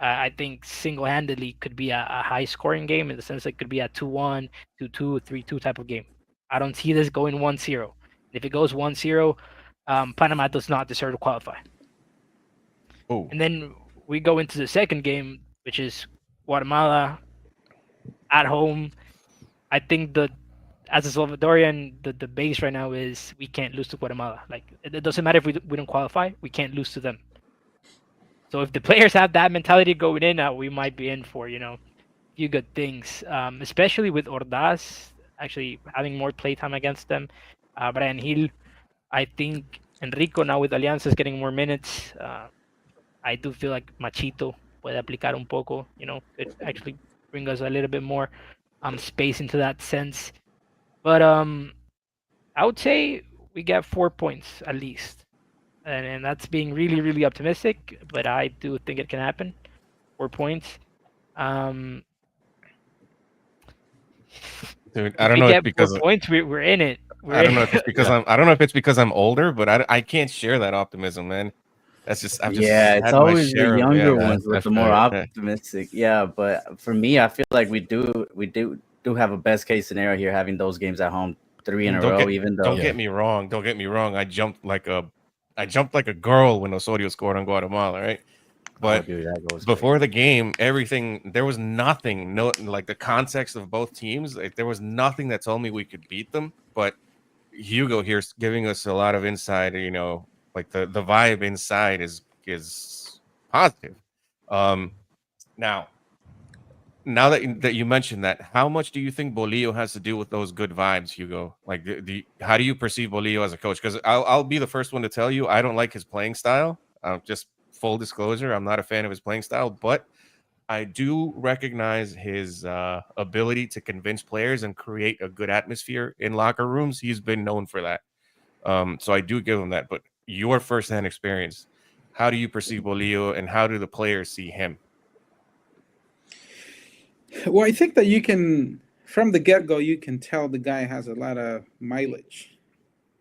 I think single-handedly could be a high-scoring game in the sense it could be a 2-1, 2-2, 3-2 type of game. I don't see this going 1-0. If it goes 1-0, Panama does not deserve to qualify. Oh, And then we go into the second game, which is Guatemala at home. I think as a Salvadorian, the base right now is we can't lose to Guatemala. Like it doesn't matter if we don't qualify, we can't lose to them. So if the players have that mentality going in, we might be in for a few good things, especially with Ordaz actually having more playtime against them. Brian Hill, I think Enrico now with Alianza is getting more minutes. I do feel like Machito puede aplicar un poco, could actually bring us a little bit more space into that sense. But I would say we get 4 points at least. And that's being really, really optimistic, but I do think it can happen. 4 points. dude, If I don't we know. It's get 4 because points, we're in it. I don't know if it's because Yeah. I don't know if it's because I'm older, but I can't share that optimism, man. That's just I've just Yeah, it's had my always the share of younger yeah. ones with that's the more right. optimistic. Yeah, but for me, I feel like we do have a best case scenario here, having those games at home 3 in a Don't row. get Even don't though, get me wrong. Don't get me wrong. I jumped like a girl when Osorio scored on Guatemala, right? oh But dude, that goes before the game, everything there was nothing, no like the context of both teams. Like, there was nothing that told me we could beat them. But Hugo here's giving us a lot of insight. Like the vibe inside is positive. Um, now that you mentioned that, how much do you think Bolillo has to do with those good vibes, Hugo? Like, how do you perceive Bolillo as a coach? Because I'll be the first one to tell you I don't like his playing style. Just full disclosure, I'm not a fan of his playing style, but I do recognize his ability to convince players and create a good atmosphere in locker rooms. He's been known for that. So I do give him that. But your firsthand experience, how do you perceive Bolillo and how do the players see him? Well, I think that you can, from the get-go, you can tell the guy has a lot of mileage,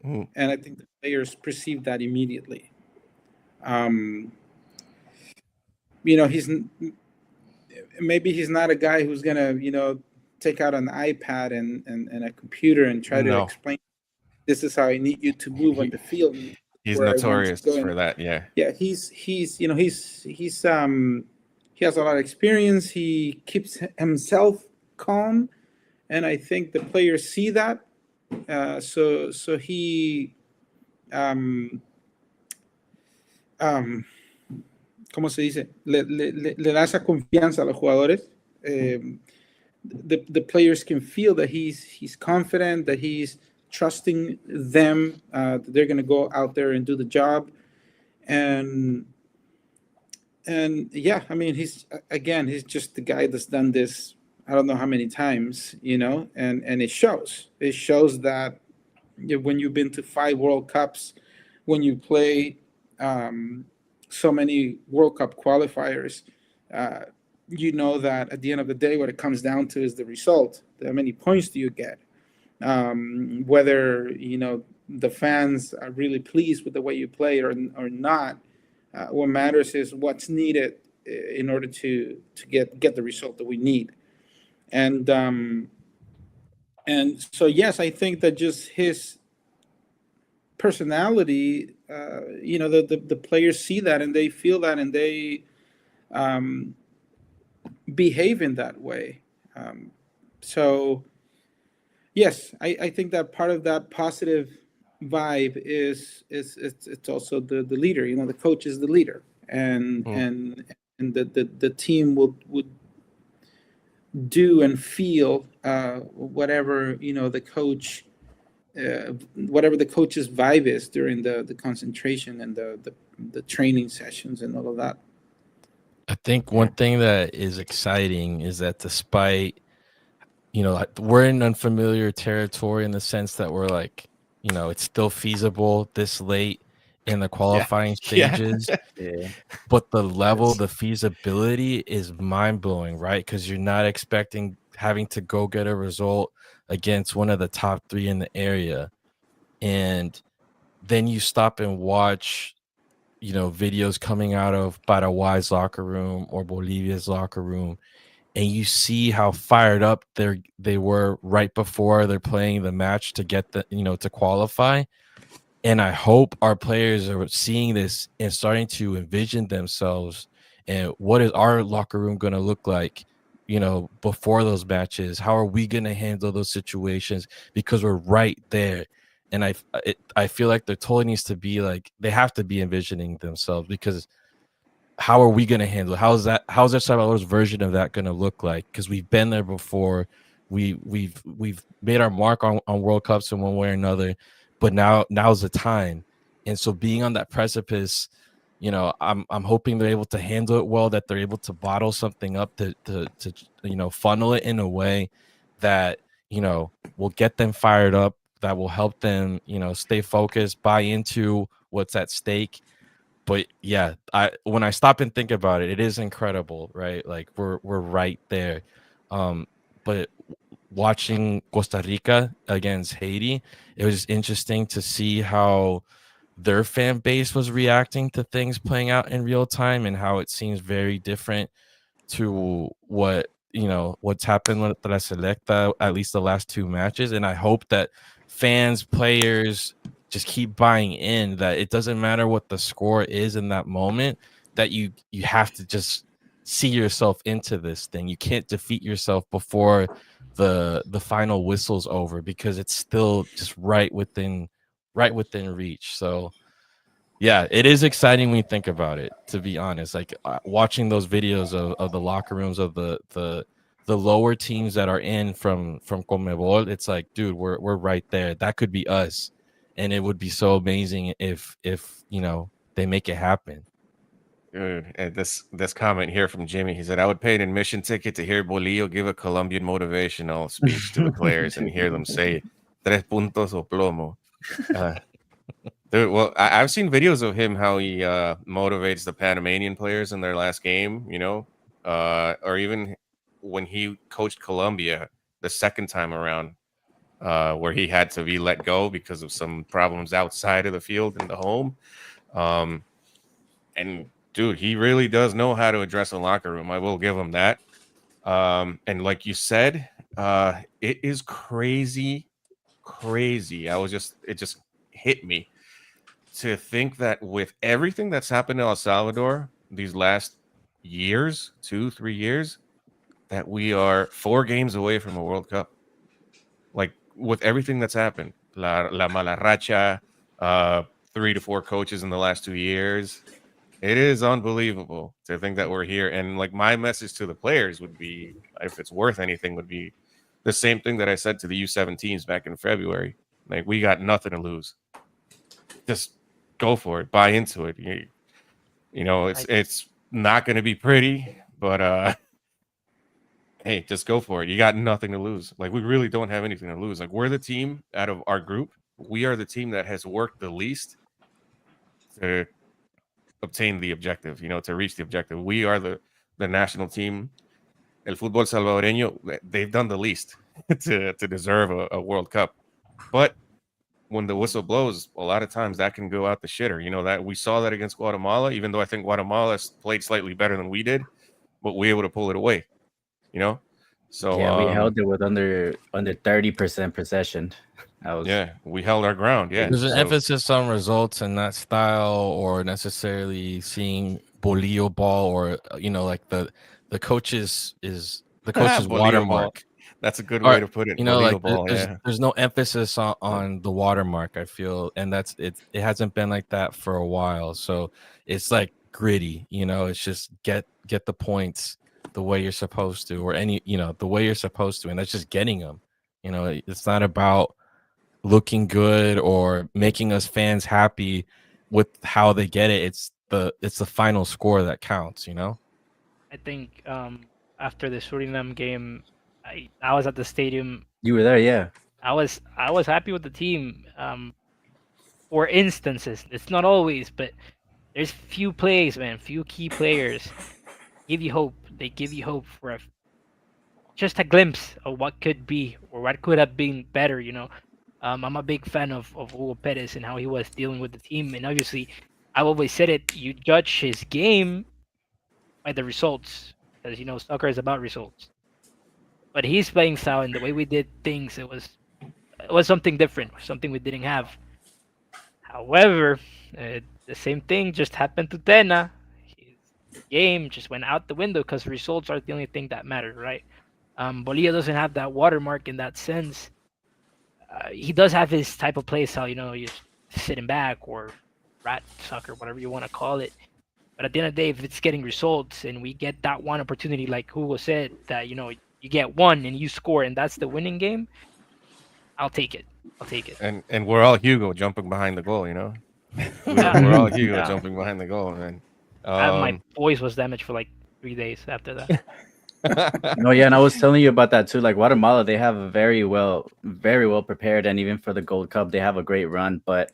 Mm, and I think the players perceive that immediately. Um, maybe he's not a guy who's gonna, take out an iPad and a computer and try to no, explain this is how I need you to move on he the field and he's where I want you notorious to go. for that. Yeah. Yeah, he has a lot of experience. He keeps himself calm, and I think the players see that. So he um, ¿cómo se dice? Le da esa confianza a los jugadores. The players can feel that he's confident, that he's trusting them, that they're going to go out there and do the job. And yeah, I mean, he's just the guy that's done this. I don't know how many times, and it shows. It shows that when you've been to 5 World Cups, when you play so many World Cup qualifiers, you know that at the end of the day, what it comes down to is the result. How many points do you get? Whether the fans are really pleased with the way you play or not. What matters is what's needed in order to get the result that we need. And so yes, I think that just his personality, the players see that and they feel that and they behave in that way. So yes, I think that part of that positive vibe is it's also the leader. The coach is the leader, and Mm. and the team would do and feel whatever the coach. Whatever the coach's vibe is during the concentration and the training sessions and all of that. I think one thing that is exciting is that despite, we're in unfamiliar territory in the sense that we're like, it's still feasible this late in the qualifying Yeah. stages, Yeah. but the level, Yes. the feasibility is mind blowing, right? Because you're not expecting having to go get a result against one of the top 3 in the area, and then you stop and watch, videos coming out of Paraguay's locker room or Bolivia's locker room, and you see how fired up they were right before they're playing the match to get to qualify. And I hope our players are seeing this and starting to envision themselves and what is our locker room going to look like, before those matches. How are we going to handle those situations, because we're right there. And I feel like there totally needs to be, like, they have to be envisioning themselves, because how are we going to handle it? How's El Salvador's version of that going to look like? Because we've been there before. We've made our mark on World Cups in one way or another, but now's the time. And so being on that precipice, I'm hoping they're able to handle it well, that they're able to bottle something up to funnel it in a way that will get them fired up, that will help them stay focused, buy into what's at stake. But yeah, when I stop and think about it, it is incredible, right? Like we're right there. But watching Costa Rica against Haiti, it was interesting to see how their fan base was reacting to things playing out in real time, and how it seems very different to what's happened with La Selecta, at least the last 2 matches. And I hope that fans, players just keep buying in that it doesn't matter what the score is in that moment, that you have to just see yourself into this thing. You can't defeat yourself before the final whistle's over, because it's still just right within reach. So yeah, it is exciting when you think about it, to be honest. Like, watching those videos of the locker rooms of the lower teams that are in from Conmebol, it's like, dude, we're right there. That could be us. And it would be so amazing if they make it happen. Dude, and this comment here from Jimmy, he said, "I would pay an admission ticket to hear Bolillo give a Colombian motivational speech to the players and hear them say tres puntos o plomo." Uh, dude, well, I've seen videos of him how he motivates the Panamanian players in their last game, or even when he coached Colombia the second time around, where he had to be let go because of some problems outside of the field in the home. Um, and dude, he really does know how to address a locker room. I will give him that. And like you said, it is crazy. It just hit me to think that with everything that's happened in El Salvador these last years, 2-3 years, that we are 4 games away from a World Cup. Like, with everything that's happened, la mala racha, 3 to 4 coaches in the last 2 years. It is unbelievable to think that we're here. And like, my message to the players would be, if it's worth anything, would be the same thing that I said to the U17s back in February. Like, we got nothing to lose. Just go for it. Buy into it. It's not going to be pretty, but hey, just go for it. You got nothing to lose. Like, we really don't have anything to lose. Like, we're the team out of our group. We are the team that has worked the least to obtain the objective, to reach the objective. We are the national team. El fútbol salvadoreño, they've done the least to deserve a World Cup. But when the whistle blows, a lot of times that can go out the shitter. That we saw that against Guatemala, even though I think Guatemala played slightly better than we did, but we were able to pull it away. So Yeah, we held it with under 30% possession. That was yeah, we held our ground. Yeah, There's an so emphasis on results and not style, or necessarily seeing Bolillo ball, or like the coach's Bolillo ball. watermark. That's a good Or way to put it. Bolillo like ball. there's Yeah. there's no emphasis on the watermark, I feel, and it hasn't been like that for a while. So it's like gritty, it's just get the points the way you're supposed to, or the way you're supposed to, and that's just getting them. It's not about looking good or making us fans happy with how they get it. It's the final score that counts. I think after the Suriname game, I was at the stadium. you were there, yeah. I was happy with the team. for instances. It's not always, but there's few plays, man, few key players give you hope. They give you hope for just a glimpse of what could be or what could have been better. I'm a big fan of Hugo Perez and how he was dealing with the team. And obviously, I've always said it: you judge his game by the results, because soccer is about results. But his playing style and the way we did things, it was something different, something we didn't have. However, the same thing just happened to Tena. His game just went out the window because results are the only thing that matter, right? Bolilla doesn't have that watermark in that sense. He does have his type of play style, you're sitting back or rat soccer, whatever you want to call it. But at the end of the day, if it's getting results and we get that one opportunity, like Hugo said, that you get one and you score and that's the winning game, I'll take it. I'll take it. And we're all Hugo jumping behind the goal, you know. Yeah. We're all Hugo Yeah. jumping behind the goal, man. My voice was damaged for like 3 days after that. No, yeah, and I was telling you about that too. Like Guatemala, they have a very well prepared, and even for the Gold Cup, they have a great run. But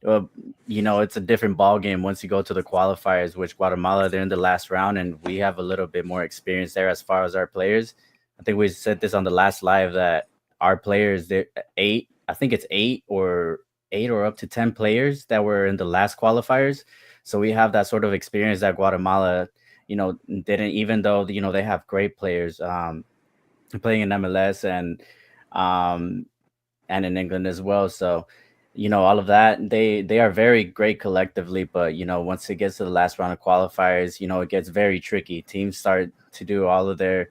it's a different ball game once you go to the qualifiers. Which Guatemala, they're in the last round, and we have a little bit more experience there as far as our players. I think we said this on the last live that our players, they're eight. I think it's eight or up to 10 players that were in the last qualifiers. So we have that sort of experience that Guatemala didn't, even though they have great players playing in MLS and in England as well. So all of that, they are very great collectively, but once it gets to the last round of qualifiers, it gets very tricky. Teams start to do all of their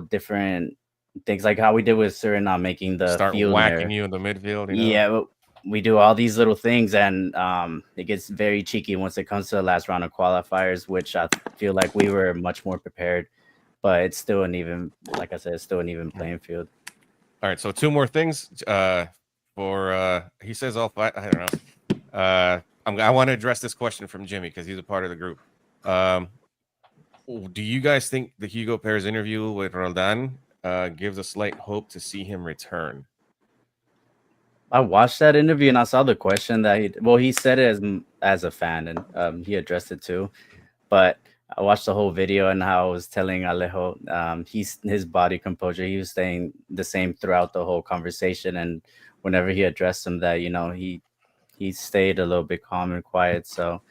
different things, like how we did with Suriname, making the Start field whacking there. you in the midfield. Yeah, we do all these little things, and it gets very cheeky once it comes to the last round of qualifiers, which I feel like we were much more prepared. But it's still like I said, it's still an even playing field. All right, so two more things. He says all five. I don't know. I want to address this question from Jimmy because he's a part of the group. Do you guys think the Hugo Perez interview with Roldan gives a slight hope to see him return? I watched that interview and I saw the question that he said it as a fan, and he addressed it too. But I watched the whole video, and how I was telling Alejo, his body composure, he was staying the same throughout the whole conversation. And whenever he addressed him, that he stayed a little bit calm and quiet. So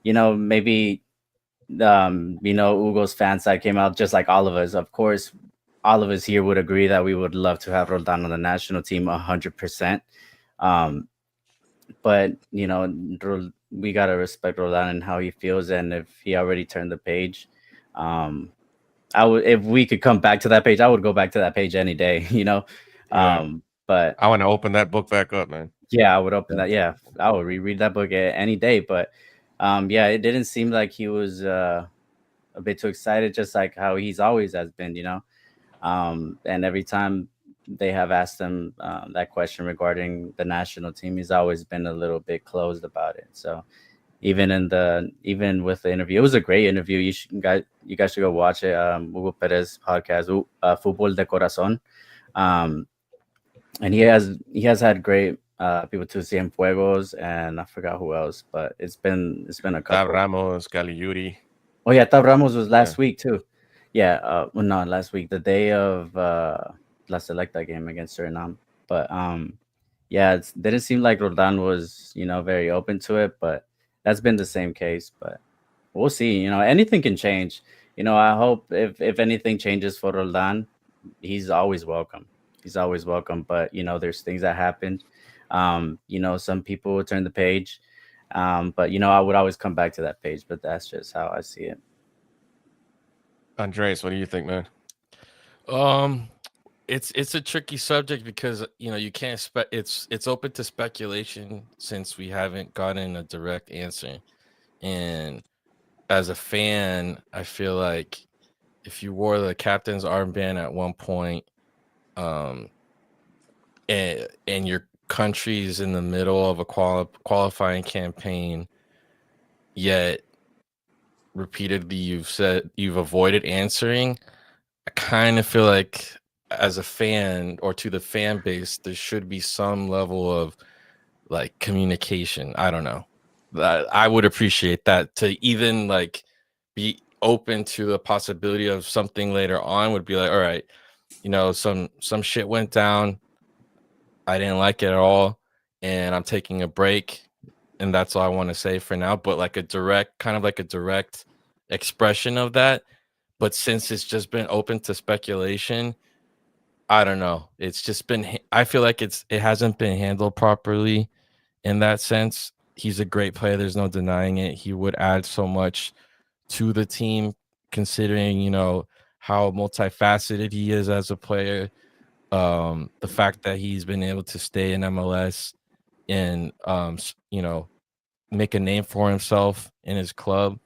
maybe Hugo's fan side came out just like all of us. Of course, all of us here would agree that we would love to have Roldan on the national team 100%. But we gotta respect Roldan and how he feels, and if he already turned the page, if we could come back to that page, I would go back to that page any day. Yeah. But I want to open that book back up, man. yeah, I would open that. Yeah, I would reread that book any day. But yeah, it didn't seem like he was a bit too excited, just like how he's always has been. And every time they have asked him that question regarding the national team, he's always been a little bit closed about it. So even with the interview, it was a great interview. You guys should go watch it. Hugo Perez podcast, Fútbol de Corazón. And he has had great people too, Cienfuegos, and I forgot who else, but it's been a couple. Tab Ramos, Caliuri. Oh yeah, Tab Ramos was last week too. Yeah, well, not last week, the day of La Selecta game against Suriname. But yeah, it didn't seem like Roldan was very open to it, but that's been the same case. But we'll see. Anything can change. I hope if anything changes for Roldan, he's always welcome. He's always welcome. But there's things that happen. Some people will turn the page. But I would always come back to that page. But that's just how I see it. Andres, what do you think, man? It's a tricky subject because you can't it's open to speculation since we haven't gotten a direct answer. And as a fan, I feel like if you wore the captain's armband at one point, and your country's in the middle of a qualifying campaign, yet repeatedly you've avoided answering, I kind of feel like as a fan or to the fan base, there should be some level of like communication. I don't know. I would appreciate that, to even like be open to the possibility of something later on. Would be like, all right, some shit went down. I didn't like it at all, and I'm taking a break, and that's all I want to say for now. But like a direct expression of that. But since it's just been open to speculation, I don't know. It's just been. I feel like it hasn't been handled properly in that sense. He's a great player. There's no denying it. He would add so much to the team, considering how multifaceted he is as a player. The fact that he's been able to stay in MLS and make a name for himself in his club.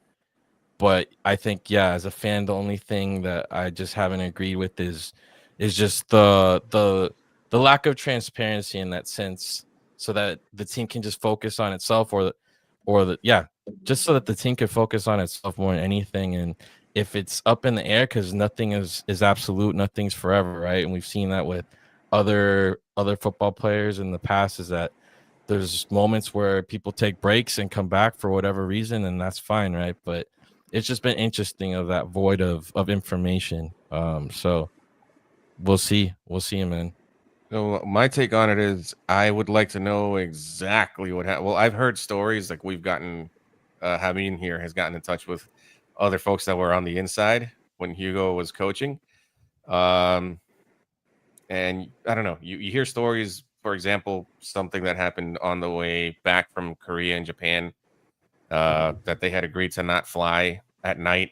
But I think, yeah, as a fan, the only thing that I just haven't agreed with is just the lack of transparency in that sense, so that the team can just focus on itself, just so that the team can focus on itself more than anything. And if it's up in the air, because nothing is absolute, nothing's forever, right? And we've seen that with other football players in the past, is that there's moments where people take breaks and come back for whatever reason, and that's fine, right? But it's just been interesting of that void of information. So we'll see, man. So my take on it is, I would like to know exactly what happened. Well, I've heard stories, like we've gotten, Jamin here has gotten in touch with other folks that were on the inside when Hugo was coaching. And I don't know, you hear stories, for example, something that happened on the way back from Korea and Japan, that they had agreed to not fly at night.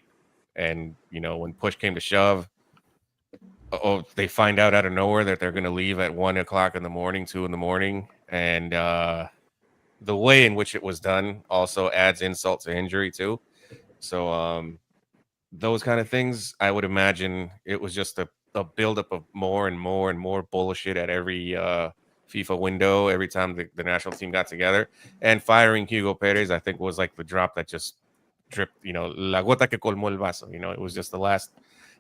And, when push came to shove, they find out of nowhere that they're going to leave at 1 o'clock in the morning, 2 in the morning. And the way in which it was done also adds insult to injury too. So those kind of things, I would imagine it was just a buildup of more and more and more bullshit at every FIFA window, every time the national team got together. And firing Hugo Perez, I think, was like the drop that just dripped, la gota que colmó el vaso. It was just the last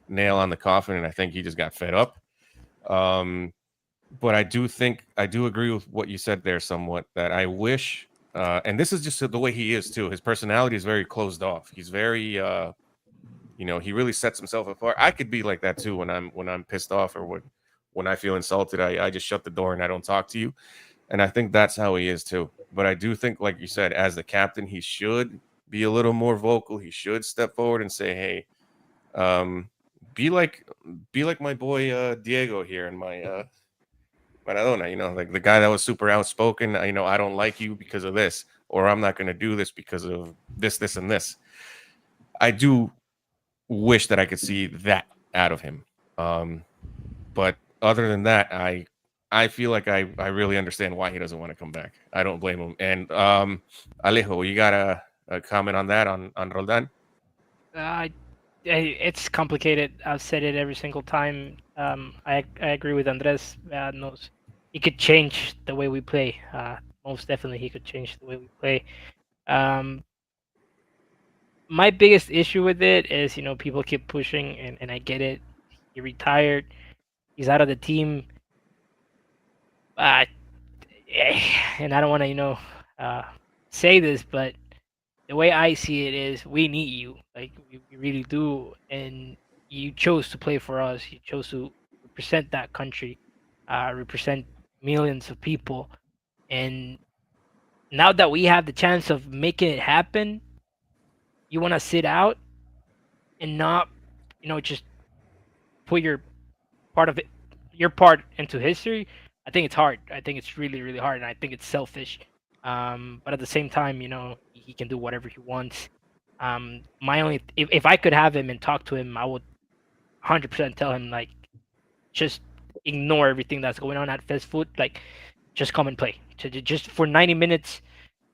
nail on the coffin, and I think he just got fed up. But I do agree with what you said there somewhat, that I wish, and this is just the way he is too. His personality is very closed off. He's very he really sets himself apart. I could be like that too when I'm pissed off, or when I feel insulted. I just shut the door and I don't talk to you. And I think that's how he is too. But I do think, like you said, as the captain, he should be a little more vocal. He should step forward and say, "Hey, be like my boy Diego here, and my Maradona. Like the guy that was super outspoken. I don't like you because of this, or I'm not going to do this because of this, this, and this." I do wish that I could see that out of him. But other than that, I feel like I really understand why he doesn't want to come back. I don't blame him. And Alejo, you got a comment on that, on Roldan? It's complicated. I've said it every single time. I agree with Andres. Knows he could change the way we play. Most definitely, he could change the way we play. My biggest issue with it is, people keep pushing, and I get it. He retired. He's out of the team. And I don't want to, say this, but the way I see it is, we need you. Like, we really do. And you chose to play for us. You chose to represent that country, represent millions of people. And now that we have the chance of making it happen, you want to sit out and not, just put your part into history. I think it's hard. I think it's really, really hard, and I think it's selfish. But at the same time, he can do whatever he wants. My only, if I could have him and talk to him, I would 100% tell him, like, just ignore everything that's going on at Fast Food. Like, just come and play. Just for 90 minutes,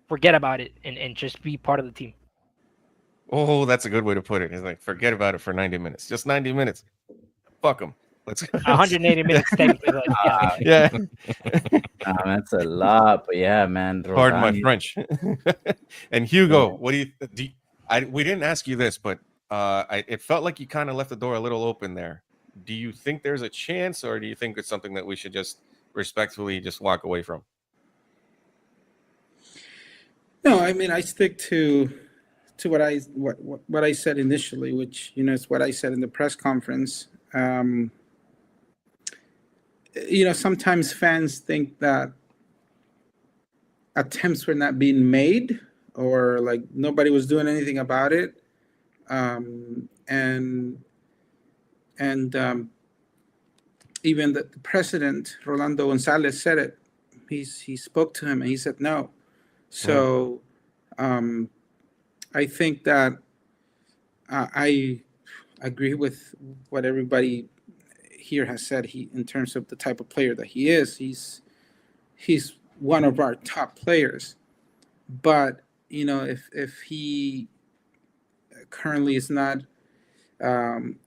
forget about it, and just be part of the team. Oh, that's a good way to put it. It's like, forget about it for 90 minutes. Just 90 minutes. Fuck them. Let's 180 minutes technically. Like, yeah. Yeah. That's a lot, but yeah, man. Pardon my Roldan, French. And Hugo, what do you, we didn't ask you this, but it felt like you kind of left the door a little open there. Do you think there's a chance, or do you think it's something that we should just respectfully just walk away from? No, I mean I stick to what I said initially, which is what I said in the press conference. Sometimes fans think that attempts were not being made, or like nobody was doing anything about it. And even the president Rolando Gonzalez said it. He spoke to him and he said no. So um, I think that I agree with what everybody here has said. He, in terms of the type of player that he is, he's one of our top players. But if he currently is not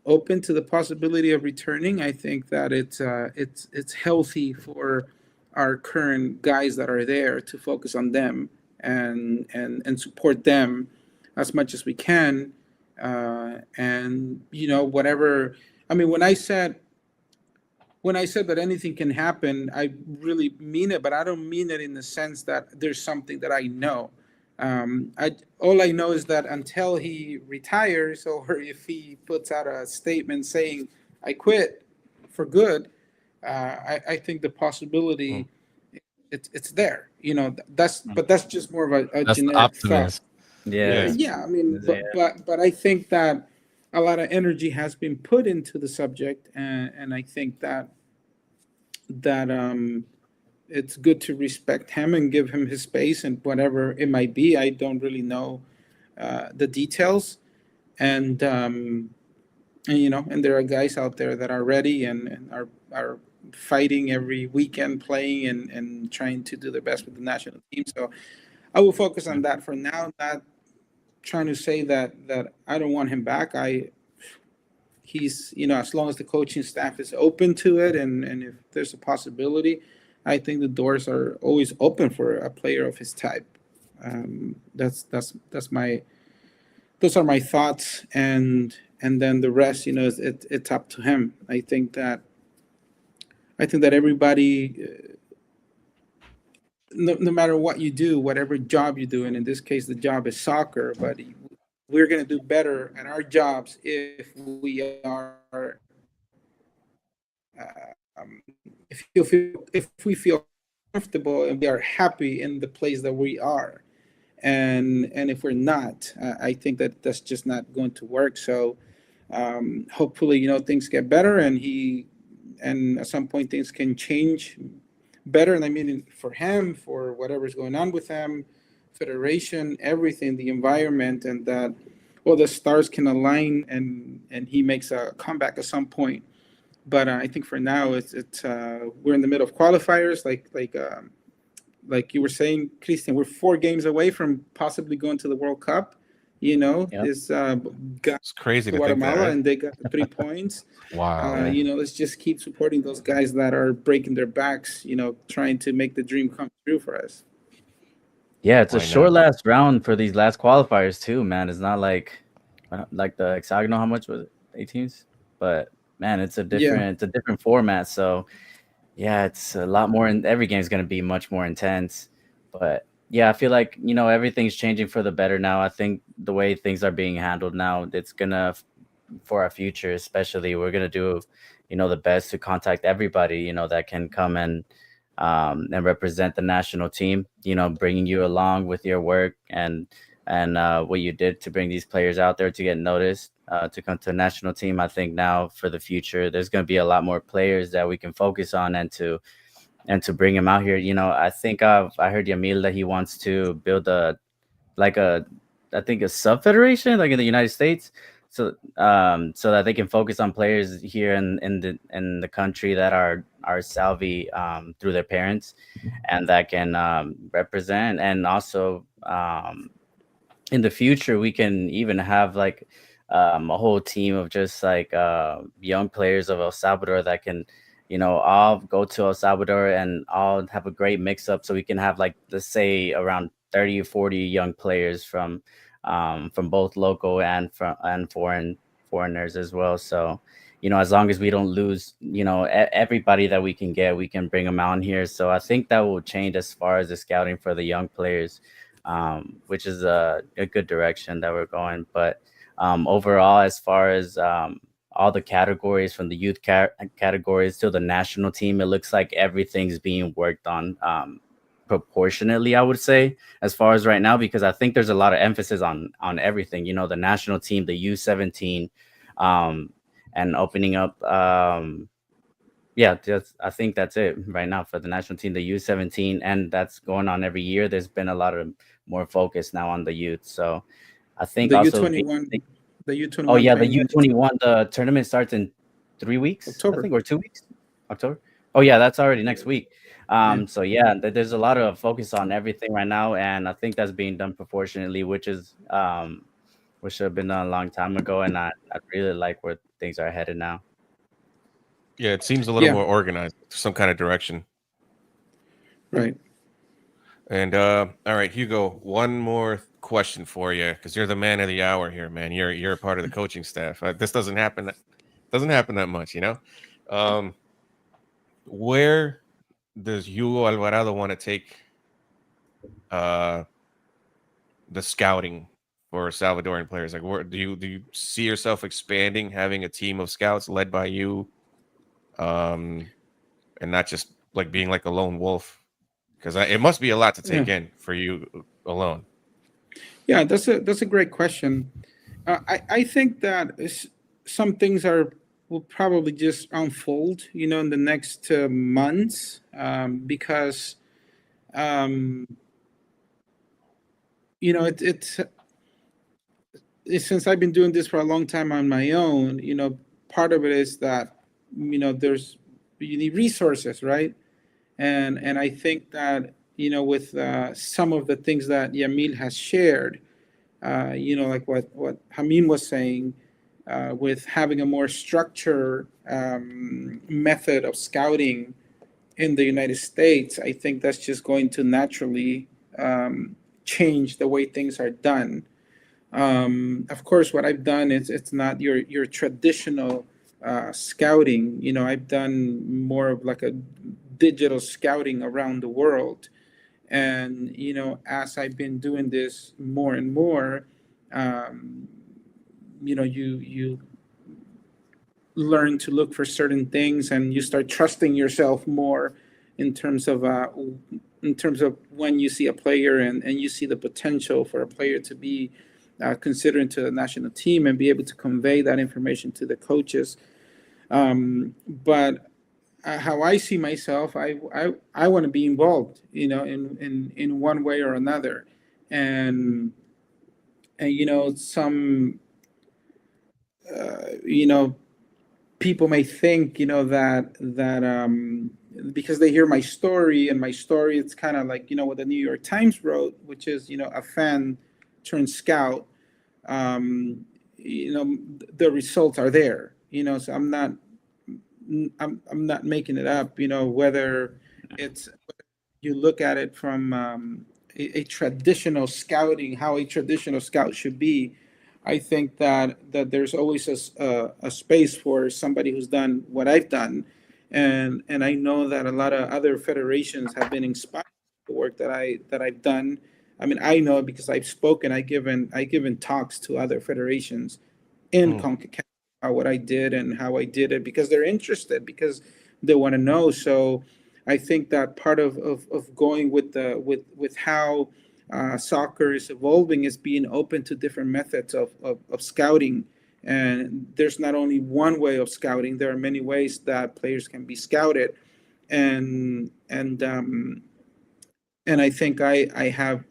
open to the possibility of returning, I think that it's healthy for our current guys that are there to focus on them and support them as much as we can. And whatever. I mean, when I said that anything can happen, I really mean it, but I don't mean it in the sense that there's something that I know. All I know is that until he retires, or if he puts out a statement saying I quit for good, I think the possibility it's there. But that's just more of a That's the generic thought. optimist. Yeah. Yeah, I mean, Yeah. but I think that a lot of energy has been put into the subject, and I think that it's good to respect him and give him his space and whatever it might be. I don't really know the details, and and there are guys out there that are ready and are fighting every weekend, playing and trying to do their best with the national team. So I will focus on that for now. Not trying to say that I don't want him back. He's as long as the coaching staff is open to it, and if there's a possibility, I think the doors are always open for a player of his type. That's my those are my thoughts, and then the rest, it's up to him. I think that everybody, no matter what you do, whatever job you do, and in this case the job is soccer, but we're going to do better at our jobs if we are if we feel comfortable and we are happy in the place that we are. And if we're not, I think that that's just not going to work. So hopefully things get better, and at some point things can change better. And I mean, for him, for whatever's going on with him, federation, everything, the environment, and that all the stars can align, and he makes a comeback at some point. But I think for now, it's we're in the middle of qualifiers, like you were saying, Christian. We're 4 games away from possibly going to the World Cup. Yep. This got It's crazy to think that, Guatemala, right? and they got the 3 points. Wow. Let's just keep supporting those guys that are breaking their backs, trying to make the dream come true for us. Yeah, it's a Why short not? last round for these last qualifiers too, man. It's not like the hexagonal. How much was it? 8 teams, but man, it's a different format. So yeah, it's a lot more, and every game is going to be much more intense. But yeah, I feel like everything's changing for the better now. I think the way things are being handled now, it's gonna, for our future, especially, we're gonna do the best to contact everybody that can come and represent the national team. Bringing you along with your work and what you did to bring these players out there to get noticed, to come to the national team. I think now for the future, there's going to be a lot more players that we can focus on and to bring them out here. I think I heard Yamil that he wants to build I think a sub federation like in the United States, so that they can focus on players here in the country that are savvy through their parents, and that can represent. And also in the future we can even have like a whole team of just like young players of El Salvador that can all go to El Salvador and all have a great mix up, so we can have, like, let's say around 30 or 40 young players from both local and foreigners as well. So as long as we don't lose everybody that we can get, we can bring them out here. So I think that will change as far as the scouting for the young players. which is a good direction that we're going. But overall, as far as all the categories from the youth categories to the national team, it looks like everything's being worked on proportionately, I would say, as far as right now, because I think there's a lot of emphasis on everything. You know, the national team, the U17, um, and opening up. Yeah, I think that's it right now for the national team, the U17, and that's going on every year. There's been a lot of more focus now on the youth. So I think The also U21, the oh U21 yeah, the tournament, U21, the tournament starts in 3 weeks, I October. think, or 2 weeks, October. Oh yeah, that's already next week. Yeah. So yeah, there's a lot of focus on everything right now, and I think that's being done proportionately, which should have been done a long time ago, and I really like where things are headed now. Yeah, it seems a little Yeah. more organized, some kind of direction. Right. And all right, Hugo, one more question for you because you're the man of the hour here, man. You're a part of the coaching staff. This doesn't happen that much, you know. Um, where does Hugo Alvarado want to take uh, the scouting for Salvadoran players? Like, where do you see yourself expanding, having a team of scouts led by you, um, and not just like being like a lone wolf? Because it must be a lot to Yeah. take in for you alone. Yeah, that's a great question. I think that some things will probably just unfold, in the next months, because um, since I've been doing this for a long time on my own, part of it is that there's you need resources, right? And I think that with some of the things that Yamil has shared, like what Hamim was saying, with having a more structured method of scouting in the United States, I think that's just going to naturally change the way things are done. Of course, what I've done is it's not your traditional scouting. I've done more of like a digital scouting around the world, and as I've been doing this more and more, um, you learn to look for certain things, and you start trusting yourself more in terms of when you see a player, and you see the potential for a player to be considered into the national team and be able to convey that information to the coaches. But how I see myself, I want to be involved, in one way or another, and some you know people may think, because they hear my story, and my story, it's kind of like, what the New York Times wrote, which is, a fan turned scout. The results are there, so I'm not making it up, whether it's, you look at it from a traditional scouting, how a traditional scout should be. I think that there's always a space for somebody who's done what I've done, and I know that a lot of other federations have been inspired by the work that I've done. I mean, I know because I've spoken, I given talks to other federations in Hmm. CONCACAF about what I did and how I did it, because they're interested, because they want to know. So I think that part of going with how soccer is evolving is being open to different methods of scouting. And there's not only one way of scouting; there are many ways that players can be scouted. And I think I have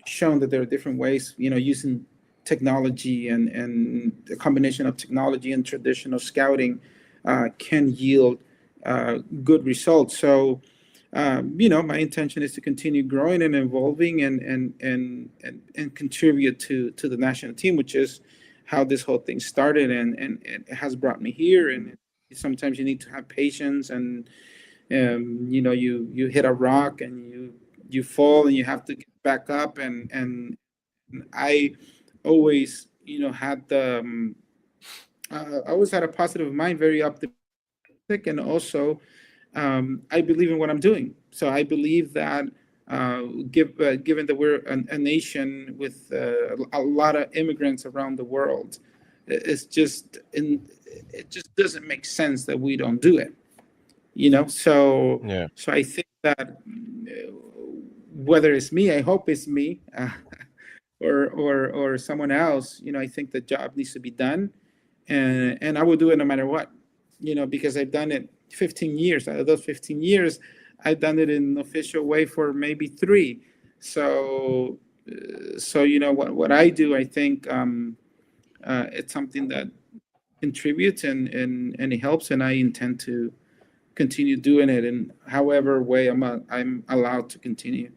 shown that there are different ways, using technology, and a combination of technology and traditional scouting can yield good results. So, my intention is to continue growing and evolving, and contribute to the national team, which is how this whole thing started, and it has brought me here. And sometimes you need to have patience, and you hit a rock, and you fall, and you have to get back up. And I always, had I always had a positive mind, very optimistic, and also I believe in what I'm doing. So I believe that given that we're a nation with a lot of immigrants around the world, it just doesn't make sense that we don't do it. So Yeah. I think that whether it's me, I hope it's me, or someone else. I think the job needs to be done, and I will do it no matter what. Because I've done it 15 years. Out of those 15 years, I've done it in an official way for maybe 3. So, what I do, I think it's something that contributes and it helps, and I intend to continue doing it in however way I'm allowed to continue.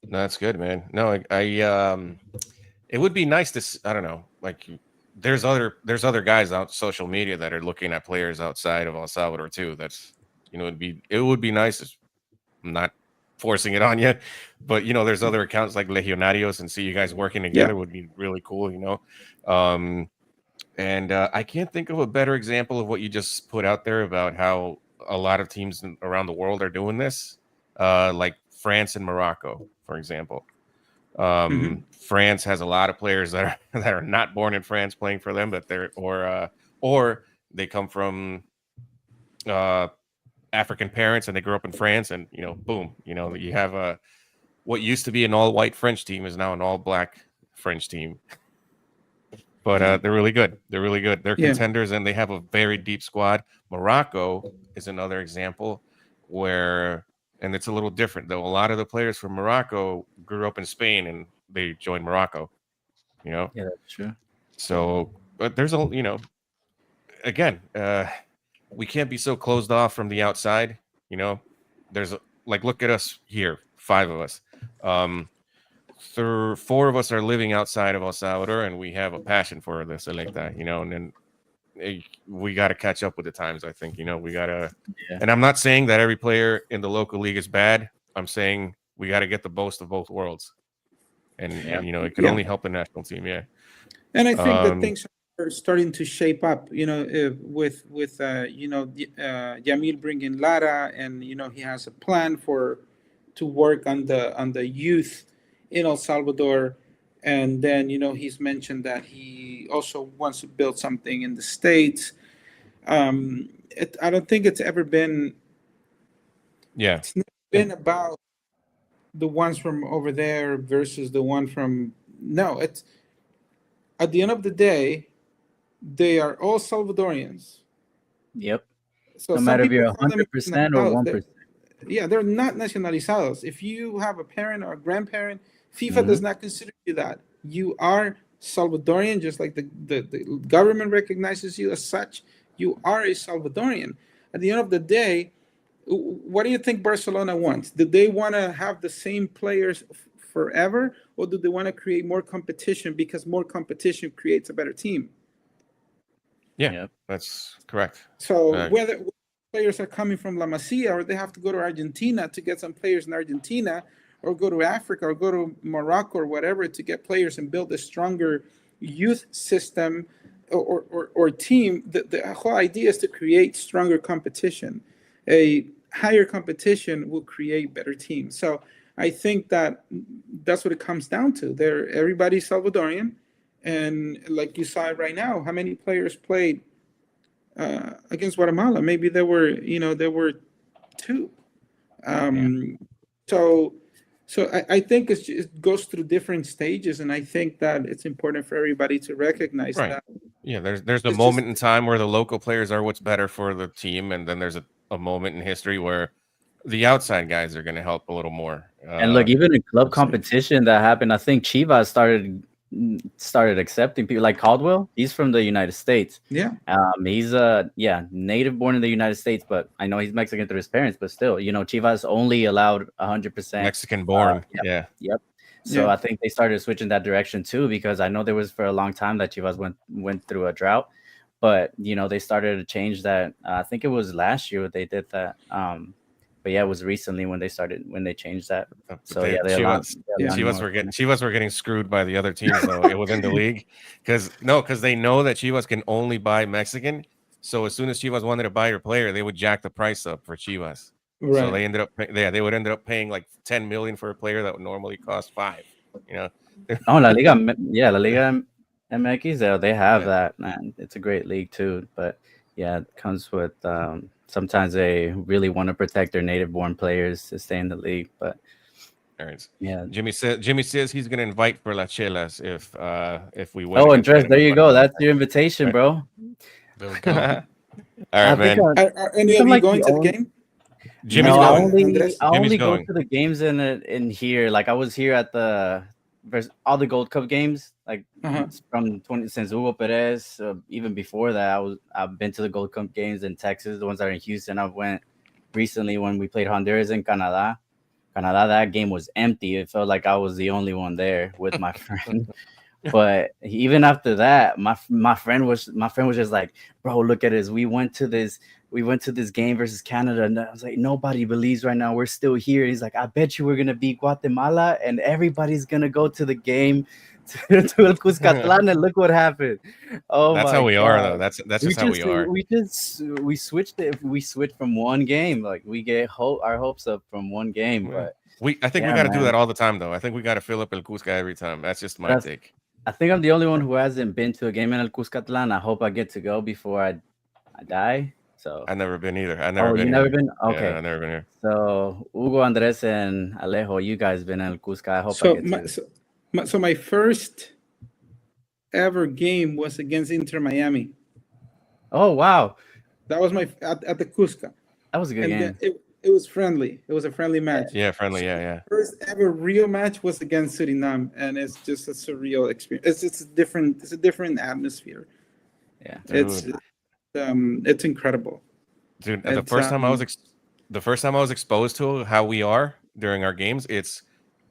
That's good, man. No, it would be nice to, I don't know, like there's other guys out social media that are looking at players outside of El Salvador too. That's, it would be nice. I'm not forcing it on you, but there's other accounts like Legionarios, and see you guys working together would be really cool. And I can't think of a better example of what you just put out there about how a lot of teams around the world are doing this, like France and Morocco, for example. France has a lot of players that are not born in France playing for them, but they're or they come from African parents and they grew up in France, and boom, you have what used to be an all-white French team is now an all-black French team. But they're really good. They're really good. They're contenders, and they have a very deep squad. Morocco is another example where, and it's a little different though. A lot of the players from Morocco grew up in Spain and they joined Morocco. Yeah, that's true. So, but there's again, we can't be so closed off from the outside. There's look at us here, 5 of us. 4 of us are living outside of El Salvador, and we have a passion for this and like that, and then we got to catch up with the times. I think, we got to, and I'm not saying that every player in the local league is bad. I'm saying we got to get the best of both worlds. And it could only help the national team. Yeah. And I think that things are starting to shape up, with Yamil bringing Lara, and, he has a plan to work on the youth in El Salvador. And then, he's mentioned that he also wants to build something in the States. I don't think it's ever been. Yeah. It's never been about the ones from over there versus the one from. No, it's at the end of the day, they are all Salvadorians. Yep. So no matter if you're 100% or 1%. Yeah, they're not nacionalizados. If you have a parent or a grandparent, FIFA does not consider you that. You are Salvadorian, just like the government recognizes you as such. You are a Salvadorian. At the end of the day, what do you think Barcelona wants? Do they want to have the same players forever, or do they want to create more competition because more competition creates a better team? Yeah, that's correct. So whether players are coming from La Masia, or they have to go to Argentina to get some players in Argentina, or go to Africa, or go to Morocco, or whatever, to get players and build a stronger youth system or team. The whole idea is to create stronger competition. A higher competition will create better teams. So I think that's what it comes down to. Everybody's Salvadorian, and like you saw right now, how many players played against Guatemala? Maybe there were 2. So I think it goes through different stages, and I think that it's important for everybody to recognize that. Yeah, there's a moment in time where the local players are what's better for the team, and then there's a moment in history where the outside guys are going to help a little more. And look, even in club competition that happened, I think Chivas started accepting people like Caldwell. He's from the United States. Yeah. He's native born in the United States, but I know he's Mexican through his parents, but still, Chivas only allowed 100% Mexican born. Yep. So I think they started switching that direction too, because I know there was for a long time that Chivas went through a drought, but they started to change that. I think it was last year they did that. But yeah, it was recently when they changed that. So Chivas were getting screwed by the other teams though within the league, because they know that Chivas can only buy Mexican. So as soon as Chivas wanted to buy your player, they would jack the price up for Chivas. So Right. they ended up, they would end up paying like 10 million for a player that would normally cost 5. You know, Oh, La Liga MX, they have yeah, that, man. It's a great league too, but yeah, it comes with sometimes they really want to protect their native-born players to stay in the league. But all right. yeah. Jimmy says he's gonna invite for Las Chelas if we win Oh, against Andres, there Enemy you go. Barcelona. That's your invitation, Right. bro. There we go. All I right, think man. Are any I'm of you like going the to the only. game? Jimmy's No, going. Andres? I Jimmy's only go going. to the games in here. Like I was here at all the Gold Cup games, like Uh-huh. from since Hugo Perez. Even before that, I've been to the Gold Cup games in Texas. The ones that are in Houston, I went recently when we played Honduras and Canada. Canada, that game was empty. It felt like I was the only one there with my friend. But even after that, my friend was just like, bro, look at this. We went to this game versus Canada, and I was like, nobody believes right now we're still here. He's like, I bet you we're gonna beat Guatemala, and everybody's gonna go to the game to El Cuscatlan, and look what happened. Oh That's my how we are, though. god. That's just how we are. We switched it. We switched from one game. Like we get our hopes up from one game, Yeah. but I think we yeah, got to do man. that all the time, though. I think we got to fill up El Cusca every time. That's just my take. I think I'm the only one who hasn't been to a game in El Cuscatlan. I hope I get to go before I die. So. I've never been either. I've Oh, never been you never here. been? Yeah, Okay. I've never been here. So Hugo, Andres, and Alejo, you guys been in El Cusca. I hope I So get my, to. so my first ever game was against Inter Miami. Oh wow, That was at the Cusca, that was a good and game. it was friendly. It was a friendly match. Yeah, friendly. Yeah. First ever real match was against Suriname, and it's just a surreal experience. It's a different atmosphere. Yeah. It's incredible. Dude, It's, the first time I was exposed to how we are during our games, it's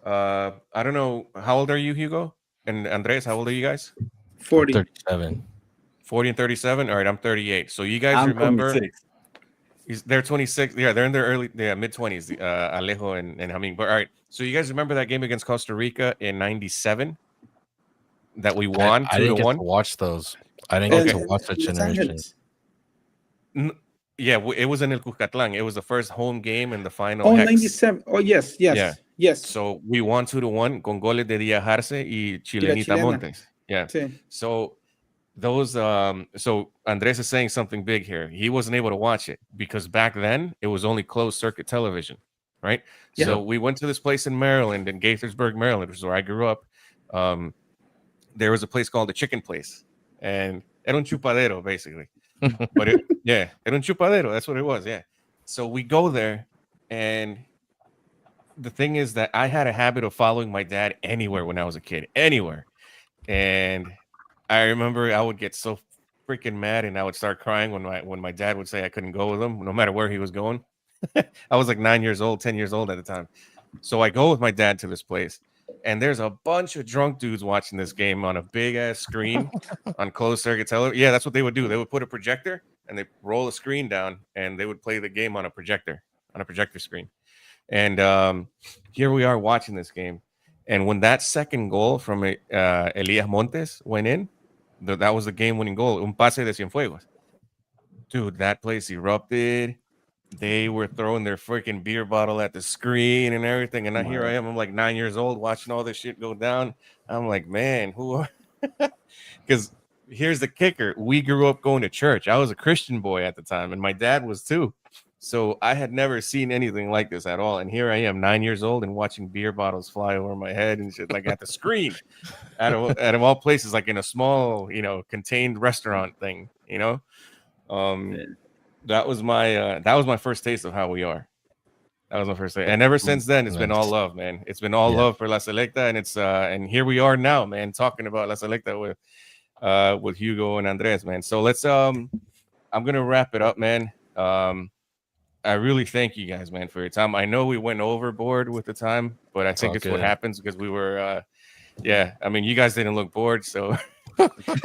I don't know, how old are you, Hugo? And Andres, how old are you guys? 40. 37. 40 and 37. All right, I'm 38. So you guys I'm remember 26. they're 26. Yeah, they're in their mid 20s, Alejo and Haming. But all right. So you guys remember that game against Costa Rica in 97 that we won I 2 to didn't get 1? to watch those. I didn't get to watch that Los generation. Angeles. Yeah, it was in El Cuscatlán. It was the first home game in the final Oh, hex. 97. Oh, yes. Yeah. Yes. So we won 2 to 1 con goles de Díaz Arce y Chilenita Chilena. Montes. Yeah. Sí. So those so Andres is saying something big here. He wasn't able to watch it because back then it was only closed circuit television, right? Yeah. So we went to this place in Maryland, in Gaithersburg, Maryland, which is where I grew up. There was a place called the Chicken Place, and era un chupadero basically. But era un chupadero. That's what it was. Yeah. So we go there, and the thing is that I had a habit of following my dad anywhere when I was a kid, anywhere. And I remember I would get so freaking mad, and I would start crying when my dad would say I couldn't go with him, no matter where he was going. I was like 9 years old, 10 years old at the time. So I go with my dad to this place, and there's a bunch of drunk dudes watching this game on a big ass screen on closed circuit television. Yeah, that's what they would do. They would put a projector and they roll a screen down, and they would play the game on a projector screen. And here we are watching this game. And when that second goal from Elias Montes went in, that was the game-winning goal. Un pase de Cienfuegos. Dude, that place erupted. They were throwing their freaking beer bottle at the screen and everything. And here I am. I'm like 9 years old watching all this shit go down. I'm like, man, who are... Because here's the kicker. We grew up going to church. I was a Christian boy at the time, and my dad was too. So I had never seen anything like this at all. And here I am, 9 years old, and watching beer bottles fly over my head and shit, like at the screen, out of all places, like in a small, contained restaurant thing, That was my first taste of how we are. That was my first taste. And ever since then, it's been all love, man. It's been all love for La Selecta, and it's and here we are now, man, talking about La Selecta with Hugo and Andres, man. So let's I'm gonna wrap it up, man. I really thank you guys, man, for your time. I know we went overboard with the time, but I think it's what happens because we were, I mean, you guys didn't look bored, so you guys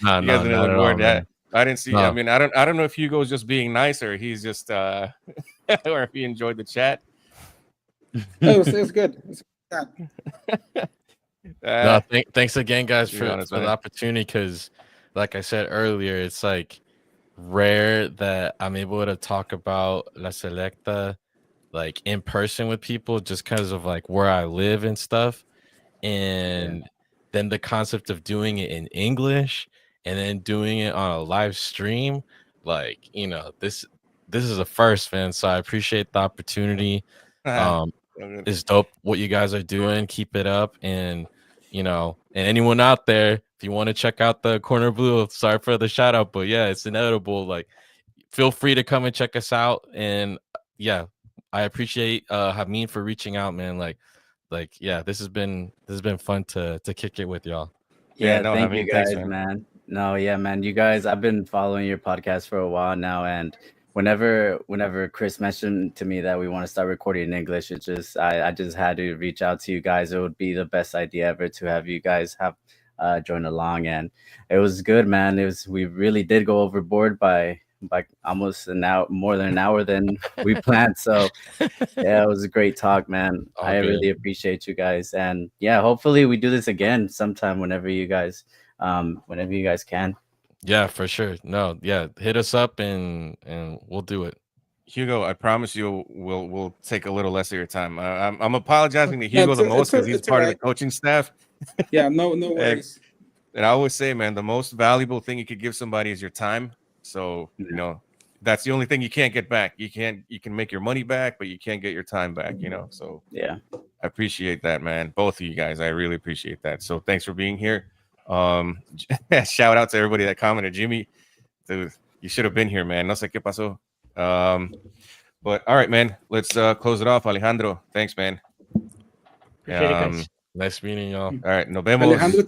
didn't look bored. I didn't see. No. I mean, I don't know if Hugo's just being nice or he's just, or if he enjoyed the chat. It was good. It was good. No, thanks again, guys, for the opportunity. Because, like I said earlier, it's like rare that I'm able to talk about La Selecta like in person with people just because of like where I live and stuff. And then the concept of doing it in English and then doing it on a live stream, like, you know, this is a first, man. So I appreciate the opportunity. Um, it's dope what you guys are doing. Keep it up. And, you know, and anyone out there, if you want to check out the Corner Blue, sorry for the shout out, but yeah, it's inevitable. Like, feel free to come and check us out. And yeah, I appreciate Hameen for reaching out, man. Like yeah, this has been fun to kick it with y'all. Yeah, Yeah, no, thank you thanks, guys, man. No, yeah, man. You guys, I've been following your podcast for a while now, and whenever Chris mentioned to me that we want to start recording in English, it just I just had to reach out to you guys. It would be the best idea ever to have you guys have join along, and it was good, man. It was we really did go overboard by almost an hour, more than an hour than we planned. So yeah, it was a great talk, man. All I good. really appreciate you guys, and yeah, hopefully we do this again sometime whenever you guys can. Yeah, for sure. No, yeah, hit us up and we'll do it. Hugo, I promise you, we'll take a little less of your time. I'm apologizing to No, Hugo the most because he's it's part of the alright. coaching staff. Yeah, no worries. And I always say, man, the most valuable thing you could give somebody is your time. So, you know, that's the only thing you can't get back. You can make your money back, but you can't get your time back, you know. So Yeah, I appreciate that, man. Both of you guys, I really appreciate that. So thanks for being here. Shout out to everybody that commented. Jimmy, dude, you should have been here, man. No sé qué pasó. But all right, man. Let's close it off. Alejandro, thanks, man. Appreciate it, guys. Nice meeting y'all. All right, nos vemos. Alejandro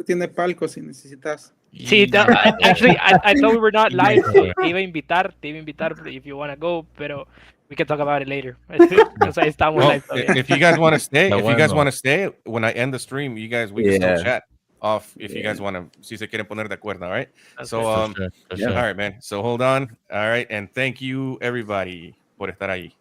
tiene palco si necesitas. Sí, actually, I thought we were not live. So te iba a invitar if you want to go, pero we can talk about it later. Because estamos Well, live todavía. if you guys want to stay, Está if you guys bueno. want to stay, when I end the stream, you guys we can still Yeah. chat off if you Yeah. guys want to. Si se quieren poner de acuerdo, all right? That's So good. For sure, for yeah. sure. all right, man. So hold on. All right, and thank you everybody por estar ahí.